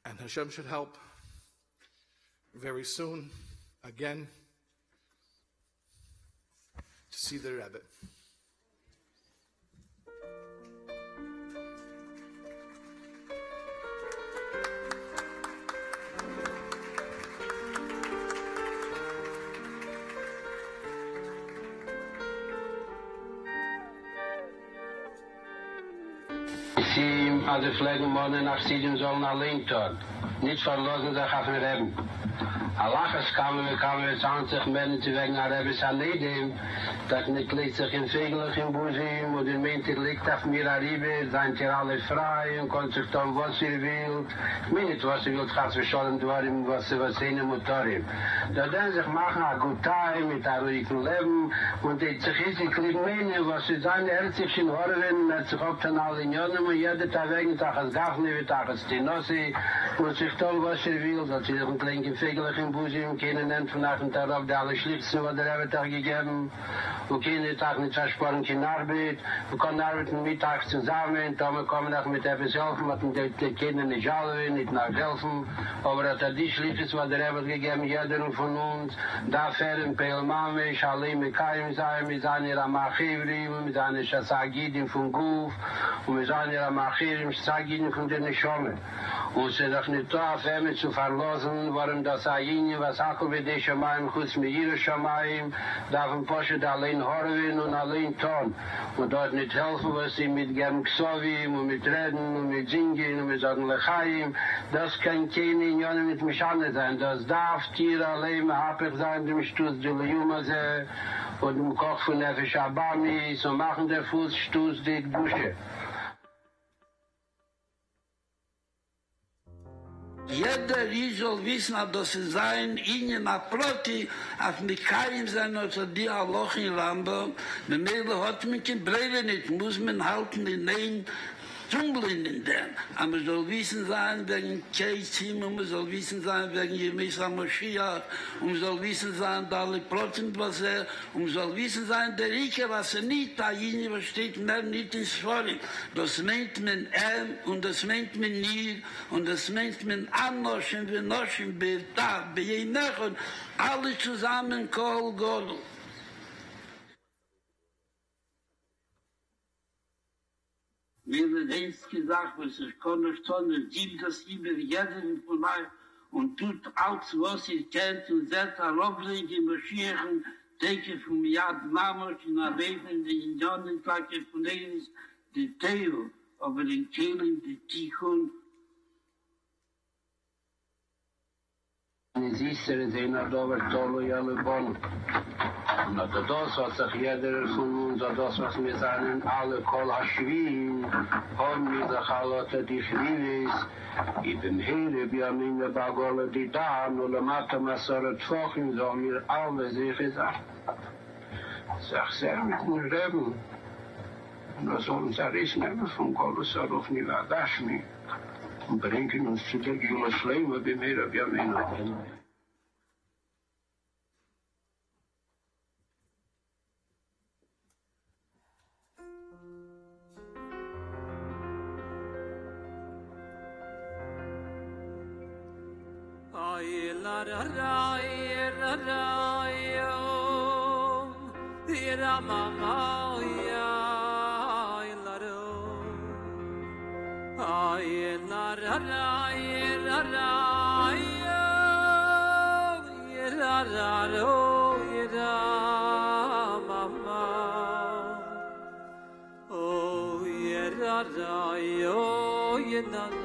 And Hashem should help very soon, again, to see the Rebbe. Sie, also pflegen morgen nach Sieden sollen allein tun. Nicht verlassen sich auf den Reben. Allachas kamen wir 20 Menschen wegen der Rebes Aledim, das nicht liegt sich in Fegelig im Busim, und der Mensch liegt auf mir Aribe, seien hier alle frei und kann sich tun, was will. Ich meine nicht, was will, gaat verschollen dwarim, was ihnen Motorim. Da dann sich machen a good time mit einem ruhigen Leben, und die sich ist, meine, was sie sein, herzlich in Horven, hat sich oft an alle Unionen, und jeder Tag wegen Tages Gachne, wie Tages Tinossi, und sich tun, was will, dass sie sich ein kleines Fegelig im Busim, keine nennt von nach und darauf, die alle Schlichten, was der Rebbe gegeben, und keine Tag nicht versparen, keine Arbeit, wir können arbeiten mittags zusammen, dann kommen auch mit etwas helfen, was die Kinder nicht alle, nicht nachhelfen, aber dass die Schlichten, was der Rebbe gegeben, jeder von uns, da fähren Peilmamisch, alle mit Kaim sein, mit seiner Amachivrim, mit seiner Shassagidim von Guf, und mit seiner Amachirim, Shassagidim von den Schomen. Und sie doch nicht da, Femme zu verlassen, warum das Ayini, was Hakel wie die Shamayim, Chutz mit Yiru Shamayim, darf ein Poshet allein horven und allein tun. Und dort nicht helfen, was sie mit Gem Ksovim und mit Reden und mit Singen und mit sagen Lechayim, das kann keine Unionen mit Mishane sein. Das darf Tier allein hapig sein, dem Stuss de Leyumase und dem Koch von Nefesh Abami, so machen der Fuß Stuss die Dusche. Jeder soll wissen, dass sie sein, ihnen Proti, auf mit keinem sein, also die Loch in Lambo, mit mir hat mich in Breve nicht, muss man halten in den Dschungeln in dem. Aber man soll wissen sein, wegen Keisim, man soll wissen sein, wegen Yemesa Moshiach, und man soll wissen sein, da alle Prozent, was und man soll wissen sein, der Rieche, was nicht, da jene, was steht, mehr nicht ins Vorhin. Das meint man und das meint man nie, und das meint man Anoschen, wir Noschen, Betag, Bejenechon, alle zusammen, Kol, Godel. Mir wird eins gesagt, was ich kann nicht tun, es gibt das über jeden von euch und tut alles, was ihr kennt und setzt Arobling in Mashiach, denke von Yad Mamos in Arabien, die Indionen, Tage von uns, die Teo, aber in Kehlen, die Tichon. Siehst du, es ist einer da, was toll und alle Bonn. Und das, was sich jeder von uns, das, was wir sagen, alle Kol Hashvin, haben wir sich alle die Chrivis, in dem Heere, wir haben in der Bagole die Dan, und der Mathe Masoret Fochen, so haben wir alle sich gesagt. Sag sehr mit den Reben. Und das sollen uns alles nehmen von Kolosarov Nivadashmi und bringen uns zu der Jerusalem, wie wir haben. Yeah. Da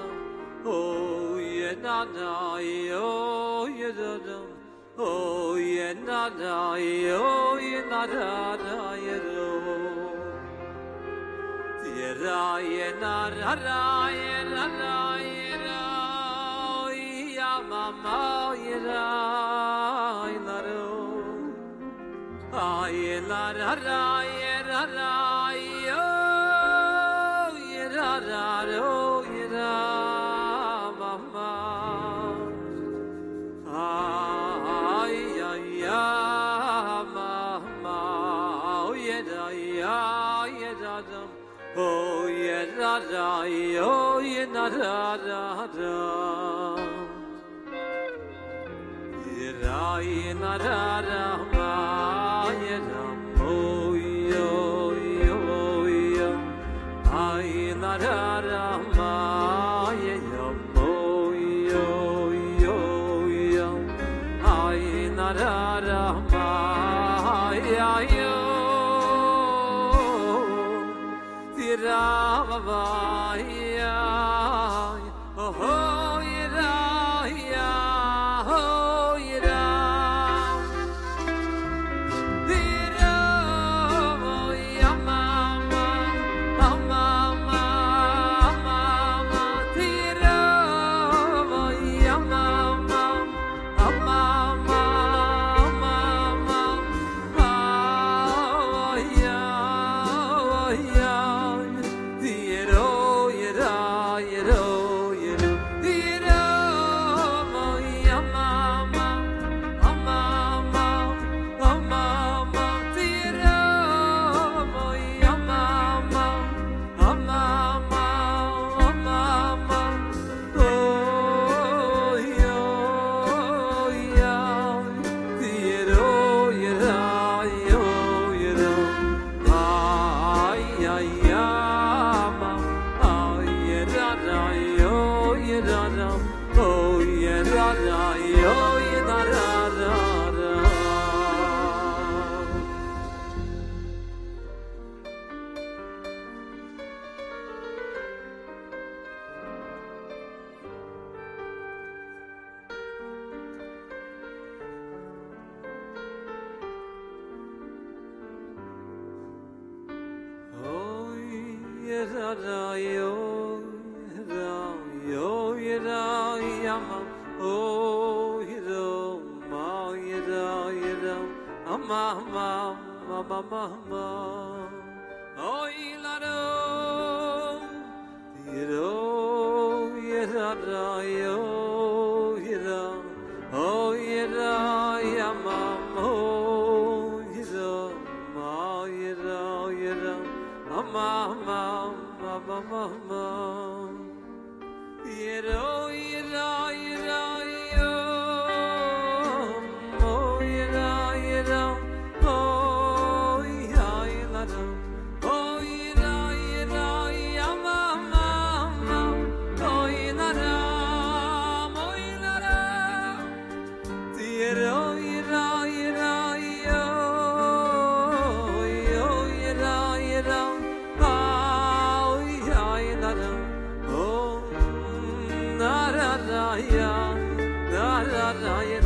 da da